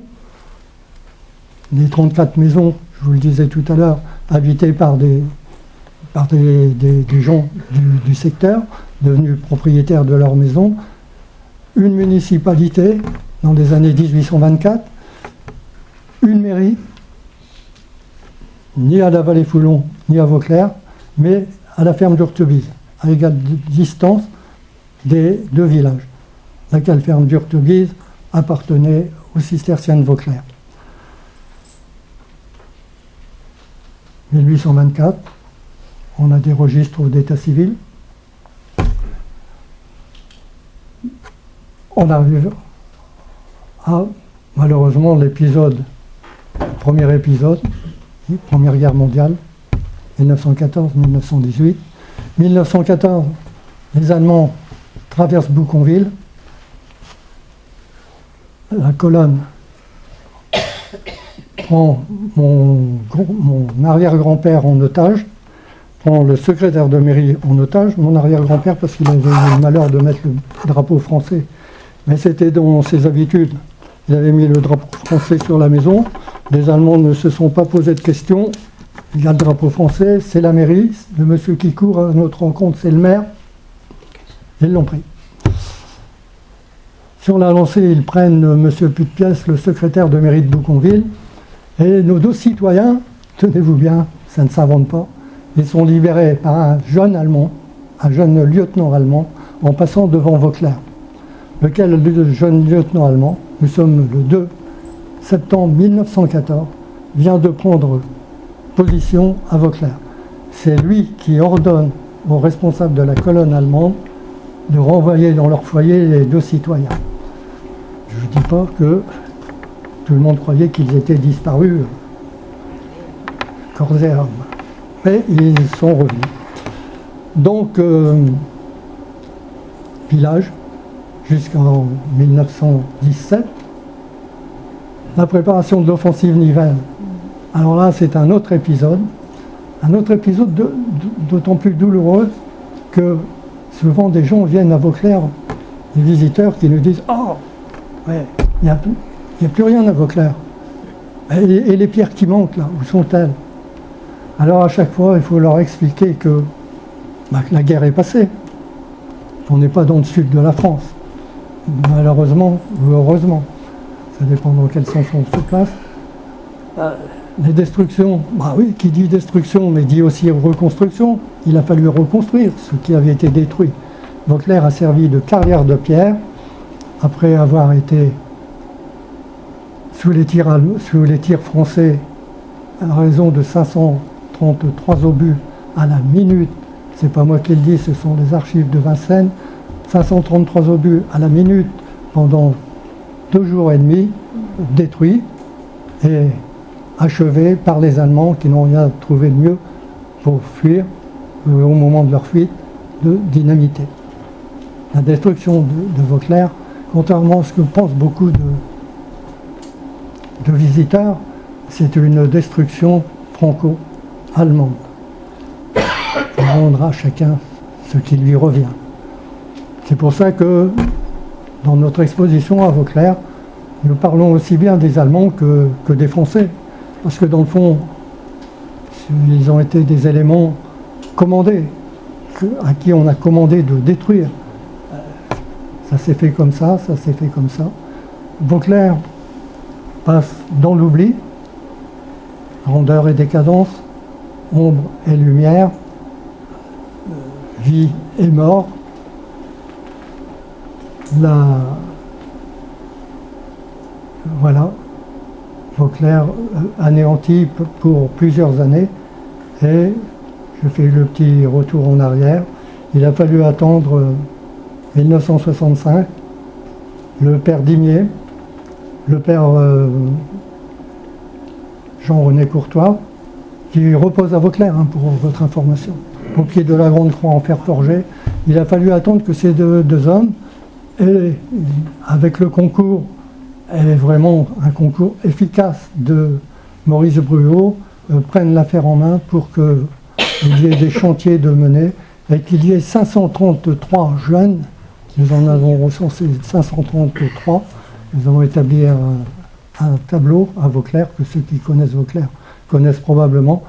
Les 34 maisons, je vous le disais tout à l'heure, habitées par des gens du secteur, devenus propriétaires de leurs maisons. Une municipalité dans les années 1824, une mairie, ni à la Vallée-Foulon, ni à Vauclair, mais à la ferme d'Urtebise, à égale distance des 2 villages. Laquelle ferme d'Urtebise appartenait aux cisterciennes Vauclair. 1824, on a des registres d'état civil. On arrive à, malheureusement, l'épisode, premier épisode, Première Guerre mondiale, 1914-1918. 1914, les Allemands traversent Bouconville. La colonne prend mon arrière-grand-père en otage, prend le secrétaire de mairie en otage, mon arrière-grand-père parce qu'il avait eu le malheur de mettre le drapeau français. Mais c'était dans ses habitudes. Il avait mis le drapeau français sur la maison. Les Allemands ne se sont pas posé de questions. Il y a le drapeau français, c'est la mairie. Le monsieur qui court à notre rencontre, c'est le maire. Ils l'ont pris. Sur la lancée, ils prennent monsieur Putepièce, le secrétaire de mairie de Bouconville. Et nos 2 citoyens, tenez-vous bien, ça ne s'invente pas, ils sont libérés par un jeune Allemand, un jeune lieutenant allemand, en passant devant Vauclair. Lequel le jeune lieutenant allemand, nous sommes le 2 septembre 1914, vient de prendre position à Vauclair. C'est lui qui ordonne aux responsables de la colonne allemande de renvoyer dans leur foyer les 2 citoyens. Je ne dis pas que tout le monde croyait qu'ils étaient disparus corps et âme, mais ils sont revenus. Donc, village, jusqu'en 1917. La préparation de l'offensive Nivelle. Alors là, c'est un autre épisode d'autant plus douloureux que souvent des gens viennent à Vauclair, des visiteurs qui nous disent « Oh, ouais, il n'y a plus rien à Vauclair. Et les pierres qui manquent là, où sont-elles ?» Alors à chaque fois, il faut leur expliquer que la guerre est passée. On n'est pas dans le sud de la France. Malheureusement ou heureusement, ça dépend dans quel sens on se place. Les destructions, oui, qui dit destruction, mais dit aussi reconstruction. Il a fallu reconstruire ce qui avait été détruit. Vauclair a servi de carrière de pierre, après avoir été sous les tirs français à raison de 533 obus à la minute. C'est pas moi qui le dis, ce sont les archives de Vincennes. 533 obus à la minute pendant 2 jours et demi, détruits et achevés par les Allemands qui n'ont rien trouvé de mieux pour fuir, au moment de leur fuite, de dynamiter. La destruction de Vauclair, contrairement à ce que pensent beaucoup de visiteurs, c'est une destruction franco-allemande. On rendra à chacun ce qui lui revient. C'est pour ça que dans notre exposition à Vauclair, nous parlons aussi bien des Allemands que des Français. Parce que dans le fond, ils ont été des éléments commandés, à qui on a commandé de détruire. Ça s'est fait comme ça, ça s'est fait comme ça. Vauclair passe dans l'oubli, rondeur et décadence, ombre et lumière, vie et mort. Voilà, Vauclair anéanti pour plusieurs années, et je fais le petit retour en arrière. Il a fallu attendre 1965, le père Dimier, le père Jean-René Courtois, qui repose à Vauclair, pour votre information, au pied de la Grande Croix en fer forgé. Il a fallu attendre que ces deux hommes et avec le concours, et vraiment un concours efficace de Maurice Bruot, prennent l'affaire en main pour qu'il y ait des chantiers de menés et qu'il y ait 533 jeunes. Nous en avons recensé 533. Nous avons établi un tableau à Vauclair, que ceux qui connaissent Vauclair connaissent probablement.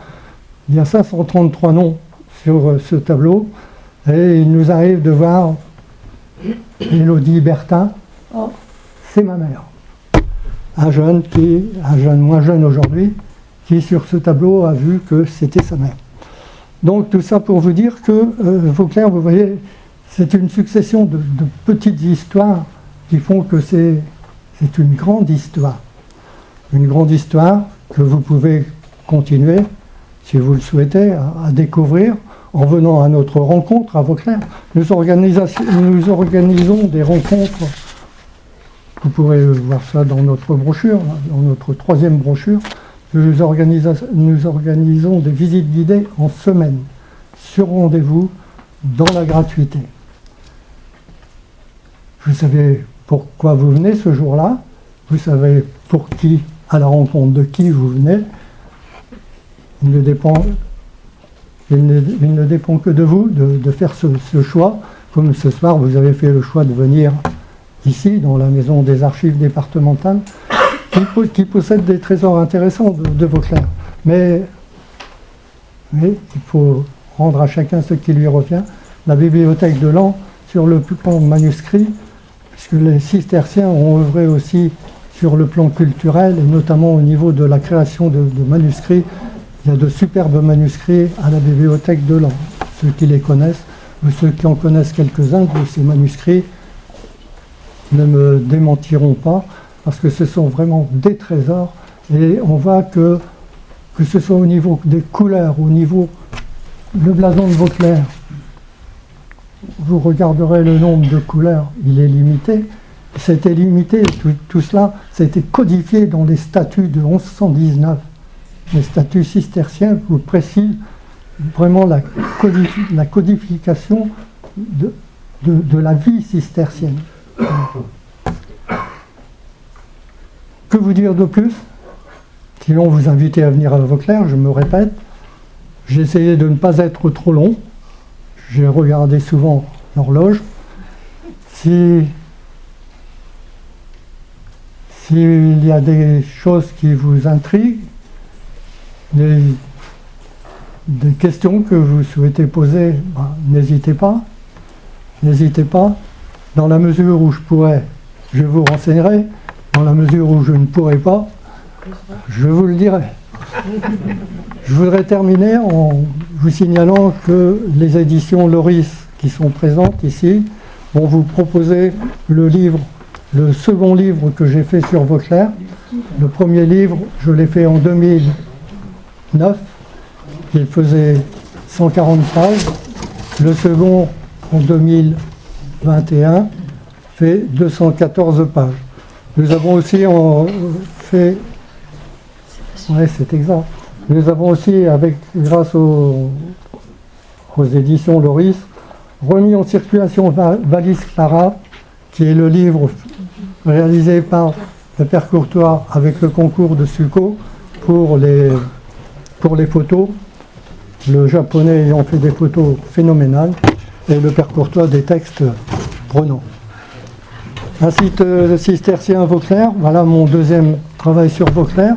Il y a 533 noms sur ce tableau et il nous arrive de voir Élodie Bertin. Oh, c'est ma mère. Un jeune moins jeune aujourd'hui, qui sur ce tableau a vu que c'était sa mère. Donc tout ça pour vous dire que Vauclair, vous voyez, c'est une succession de petites histoires qui font que c'est une grande histoire. Une grande histoire que vous pouvez continuer, si vous le souhaitez, à découvrir en venant à notre rencontre à Vauclair. Nous organisons des rencontres. Vous pourrez voir ça dans notre brochure, dans notre 3e brochure. Nous organisons des visites guidées en semaine, sur rendez-vous, dans la gratuité. Vous savez pourquoi vous venez ce jour-là, vous savez pour qui, à la rencontre de qui vous venez. Il ne dépend que de vous de faire ce choix. Comme ce soir, vous avez fait le choix de venir ici, dans la maison des archives départementales, qui possède des trésors intéressants de Vauclair. Mais il faut rendre à chacun ce qui lui revient. La bibliothèque de Laon, sur le plan manuscrit, puisque les cisterciens ont œuvré aussi sur le plan culturel, et notamment au niveau de la création de manuscrits. Il y a de superbes manuscrits à la bibliothèque de Laon. Ceux qui les connaissent, ou ceux qui en connaissent quelques-uns de ces manuscrits, ne me démentiront pas, parce que ce sont vraiment des trésors, et on voit que ce soit au niveau des couleurs, au niveau le blason de Vauclair, vous regarderez le nombre de couleurs, il est limité. C'était limité, tout cela, ça a été codifié dans les statuts de 1119. Les statuts cisterciens vous précisent vraiment la codification de la vie cistercienne. Que vous dire de plus? Sinon, vous invitez à venir à Vauclair, je me répète. J'ai essayé de ne pas être trop long. J'ai regardé souvent l'horloge. S'il y a des choses qui vous intriguent, des questions que vous souhaitez poser, n'hésitez pas. N'hésitez pas. Dans la mesure où je pourrais, je vous renseignerai. Dans la mesure où je ne pourrai pas, je vous le dirai. Je voudrais terminer en vous signalant que les éditions Loris qui sont présentes ici vont vous proposer le second livre que j'ai fait sur Vauclair. Le premier livre, je l'ai fait en 2009. Il faisait 140 pages. Le second, en 2021, fait 214 pages. Nous avons aussi fait... Oui, c'est exact. Nous avons aussi, grâce aux éditions Loris, remis en circulation Valise Clara, qui est le livre réalisé par le père Courtois avec le concours de Succo pour les photos, le japonais ayant fait des photos phénoménales et le père Courtois des textes prenants. Un site cistercien Vauclair, voilà mon deuxième travail sur Vauclair.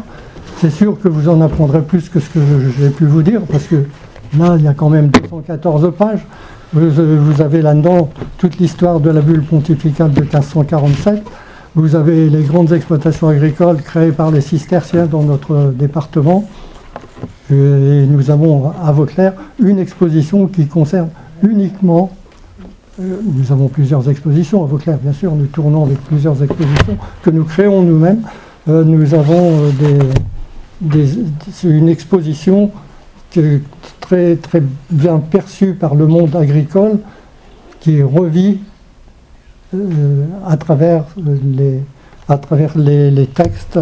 C'est sûr que vous en apprendrez plus que ce que j'ai pu vous dire, parce que là, il y a quand même 214 pages. Vous avez là-dedans toute l'histoire de la bulle pontificale de 1547. Vous avez les grandes exploitations agricoles créées par les cisterciens dans notre département. Et nous avons à Vauclair une exposition qui concerne uniquement... nous avons plusieurs expositions à Vauclair, bien sûr. Nous tournons avec plusieurs expositions que nous créons nous-mêmes. Nous avons une exposition qui est très, très bien perçue par le monde agricole, qui revit à travers les textes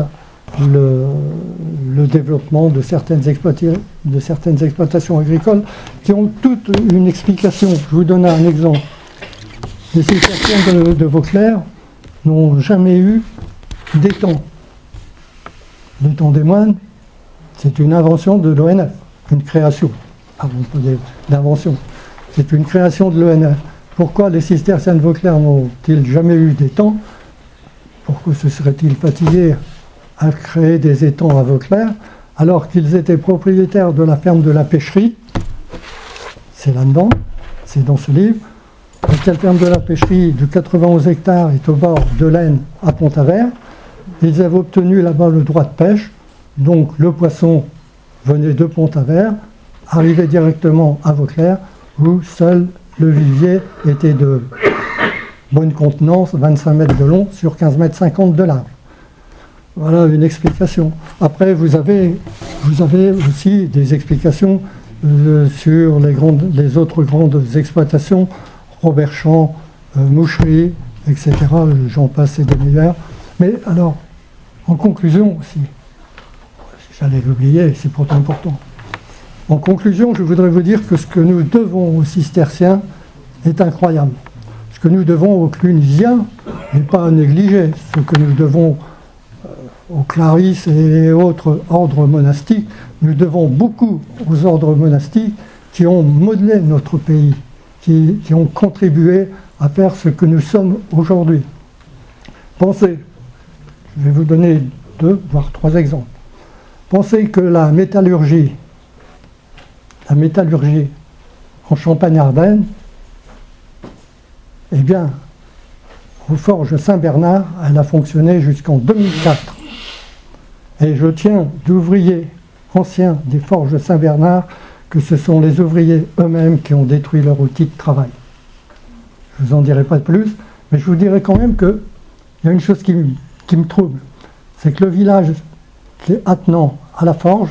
le développement de certaines exploitations agricoles qui ont toute une explication. Je vous donne un exemple. Les cisterciens de Vauclair n'ont jamais eu d'étang. L'étang des moines, c'est une invention de l'ONF, une création. Pardon, pas d'invention. C'est une création de l'ONF. Pourquoi les cisterciens de Vauclair n'ont-ils jamais eu d'étang? Pourquoi se seraient-ils fatigués à créer des étangs à Vauclair, alors qu'ils étaient propriétaires de la ferme de la pêcherie? C'est là-dedans, c'est dans ce livre. La ferme de la pêcherie de 91 hectares est au bord de l'Aisne à Pont-Aver. Ils avaient obtenu là-bas le droit de pêche, donc le poisson venait de Pont-Aver, arrivait directement à Vauclair, où seul le vivier était de bonne contenance, 25 mètres de long sur 15 mètres 50 de large. Voilà une explication. Après, vous avez aussi des explications sur les autres grandes exploitations, Robert Champ, Moucherie, etc. J'en passe et des meilleurs. Mais alors, en conclusion aussi, j'allais l'oublier, c'est pourtant important. En conclusion, je voudrais vous dire que ce que nous devons aux cisterciens est incroyable. Ce que nous devons aux clunisiens n'est pas à négliger. Ce que nous devons aux clarisses et autres ordres monastiques, nous devons beaucoup aux ordres monastiques qui ont modelé notre pays, qui ont contribué à faire ce que nous sommes aujourd'hui. Pensez, je vais vous donner 2, voire 3 exemples. Pensez que la métallurgie en Champagne-Ardenne, eh bien, aux forges Saint-Bernard, elle a fonctionné jusqu'en 2004. Et je tiens d'ouvriers anciens des forges Saint-Bernard que ce sont les ouvriers eux-mêmes qui ont détruit leur outil de travail. Je ne vous en dirai pas de plus, mais je vous dirai quand même qu'il y a une chose qui me trouble, c'est que le village qui est attenant à la forge,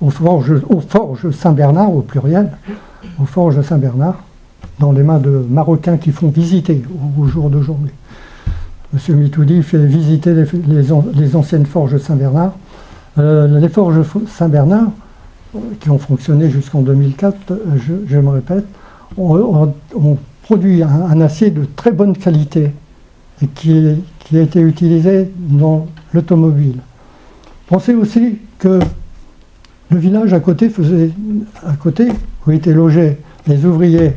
aux forges Saint-Bernard au pluriel, aux forges Saint-Bernard, dans les mains de Marocains qui font visiter au jour d'aujourd'hui. Monsieur Mitoudi fait visiter les anciennes forges Saint-Bernard. Les forges Saint-Bernard, qui ont fonctionné jusqu'en 2004, je me répète, ont produit un acier de très bonne qualité et qui a été utilisé dans l'automobile. Pensez aussi que le village à côté, où étaient logés les ouvriers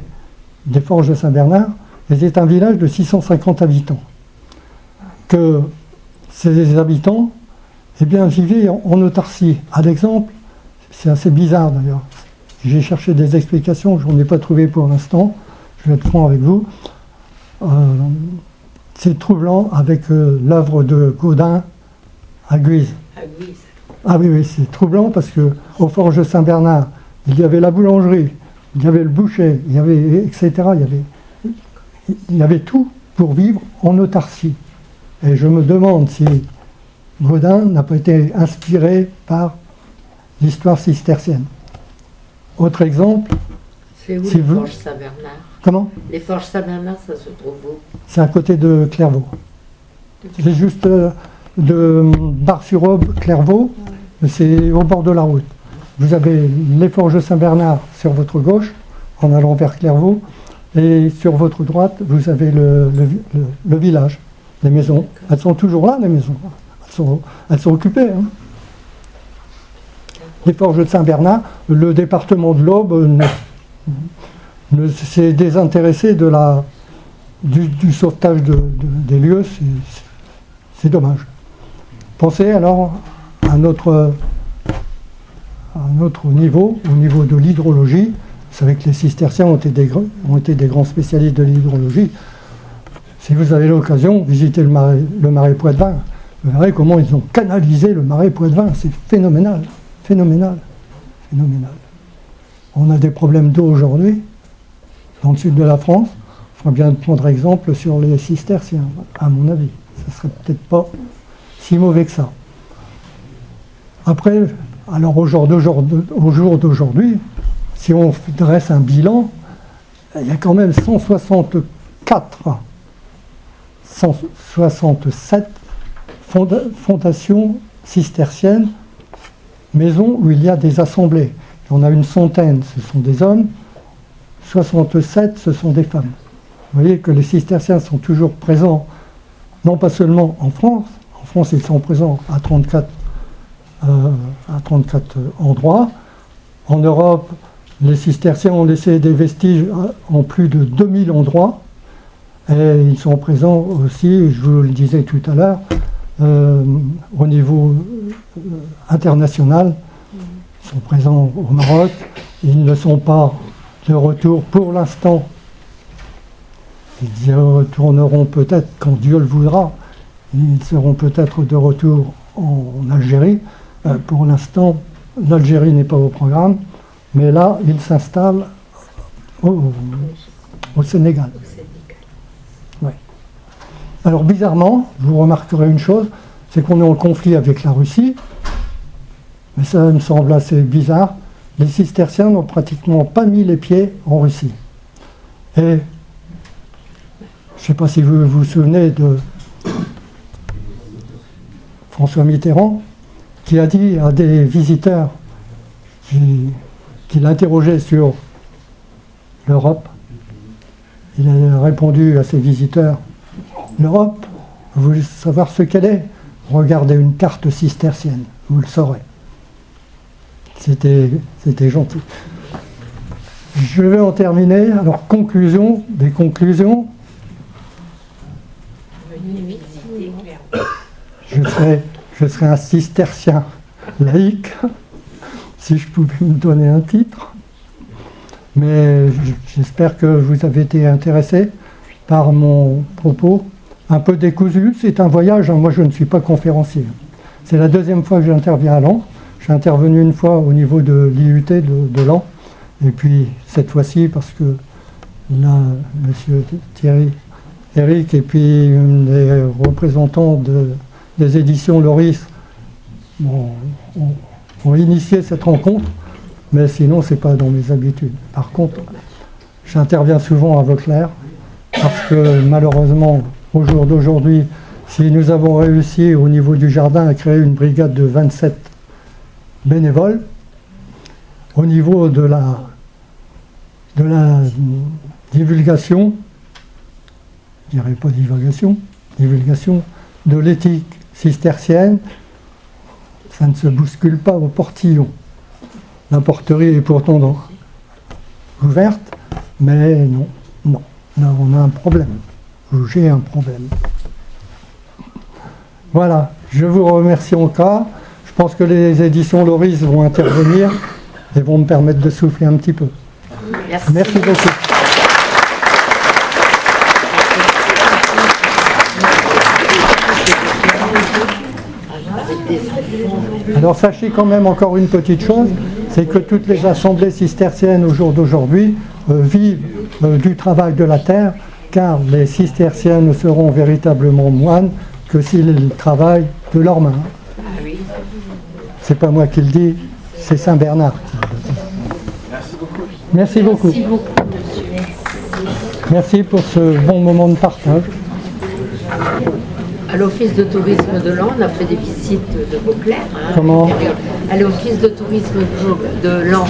des forges de Saint-Bernard, était un village de 650 habitants. Que ces habitants vivaient en autarcie. À l'exemple, c'est assez bizarre d'ailleurs. J'ai cherché des explications, je n'en ai pas trouvé pour l'instant. Je vais être franc avec vous. C'est troublant avec l'œuvre de Gaudin à Guise. Ah oui, c'est troublant parce qu'aux forges de Saint-Bernard, il y avait la boulangerie, il y avait le boucher, il y avait, etc. Il y avait tout pour vivre en autarcie. Et je me demande si Gaudin n'a pas été inspiré par l'histoire cistercienne. Autre exemple. C'est où les forges Saint-Bernard? Comment? Les forges Saint-Bernard, ça se trouve où? C'est à côté de Clairvaux. C'est juste de Bar-sur-Aube, Clairvaux, c'est au bord de la route. Vous avez les forges Saint-Bernard sur votre gauche, en allant vers Clairvaux, et sur votre droite, vous avez le village, les maisons. Elles sont toujours là, les maisons. Elles sont occupées. Hein. Les forges de Saint-Bernard, le département de l'Aube s'est désintéressé du sauvetage des lieux. C'est dommage. Pensez alors à un autre niveau, au niveau de l'hydrologie. Vous savez que les cisterciens ont été des grands spécialistes de l'hydrologie. Si vous avez l'occasion, visitez le marais Poitevin. Vous verrez comment ils ont canalisé le marais Poitevin. C'est phénoménal. Phénoménal. On a des problèmes d'eau aujourd'hui, dans le sud de la France. Il faudrait bien prendre exemple sur les cisterciens, à mon avis. Ça serait peut-être pas si mauvais que ça. Après, alors au jour d'aujourd'hui, si on dresse un bilan, il y a quand même 167 fondations cisterciennes, maisons où il y a des assemblées. On a une centaine, ce sont des hommes, 67, ce sont des femmes. Vous voyez que les cisterciens sont toujours présents, non pas seulement en France. En France, ils sont présents à 34 endroits. En Europe, les cisterciens ont laissé des vestiges en plus de 2000 endroits. Et ils sont présents aussi, je vous le disais tout à l'heure, au niveau international. Ils sont présents au Maroc. Ils ne sont pas de retour pour l'instant. Ils y retourneront peut-être quand Dieu le voudra. Ils seront peut-être de retour en Algérie. Pour l'instant, l'Algérie n'est pas au programme. Mais là, ils s'installent au Sénégal. Ouais. Alors bizarrement, vous remarquerez une chose, c'est qu'on est en conflit avec la Russie. Mais ça me semble assez bizarre. Les cisterciens n'ont pratiquement pas mis les pieds en Russie. Et je ne sais pas si vous vous souvenez de François Mitterrand, qui a dit à des visiteurs qu'il interrogeait sur l'Europe. Il a répondu à ses visiteurs, l'Europe, vous voulez savoir ce qu'elle est? Regardez une carte cistercienne, vous le saurez. C'était gentil. Je vais en terminer. Alors, des conclusions. Je serai un cistercien laïque, si je pouvais me donner un titre. Mais j'espère que vous avez été intéressés par mon propos. Un peu décousu, c'est un voyage. Moi, je ne suis pas conférencier. C'est la deuxième fois que j'interviens à Laon. J'ai intervenu une fois au niveau de l'IUT de Laon. Et puis, cette fois-ci, parce que là, M. Thierry, Eric, et puis les représentants des éditions Loris ont initié cette rencontre. Mais sinon, ce n'est pas dans mes habitudes. Par contre, j'interviens souvent à Vauclair, parce que malheureusement, au jour d'aujourd'hui, si nous avons réussi au niveau du jardin à créer une brigade de 27 bénévoles, au niveau de la divulgation, je dirais pas divulgation de l'éthique cistercienne, ça ne se bouscule pas au portillon. La porterie est pourtant ouverte, mais non, là on a un problème, ou j'ai un problème. Voilà, je vous remercie encore. Je pense que les éditions Loris vont intervenir et vont me permettre de souffler un petit peu. Merci beaucoup. Alors sachez quand même encore une petite chose, c'est que toutes les assemblées cisterciennes au jour d'aujourd'hui vivent du travail de la terre, car les cisterciens ne seront véritablement moines que s'ils travaillent de leurs mains. C'est pas moi qui le dis, c'est Saint Bernard qui le dit. Merci beaucoup. Merci beaucoup, monsieur. Merci pour ce bon moment de partage. À l'office de tourisme de Laon, on a fait des visites de Vauclair. Comment? À l'office de tourisme de Laon.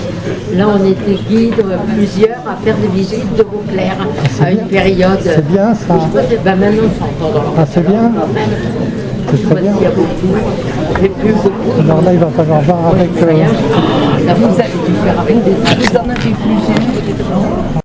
Là, on était guides, plusieurs, à faire des visites de Vauclair à une période. C'est bien ça. Ben maintenant, c'est encore dans Ah, c'est bien. C'est très bien. Il y a beaucoup. J'ai plus beaucoup. Alors là, il va falloir voir avec... Vous avez dû faire avec des... Vous en avez plusieurs.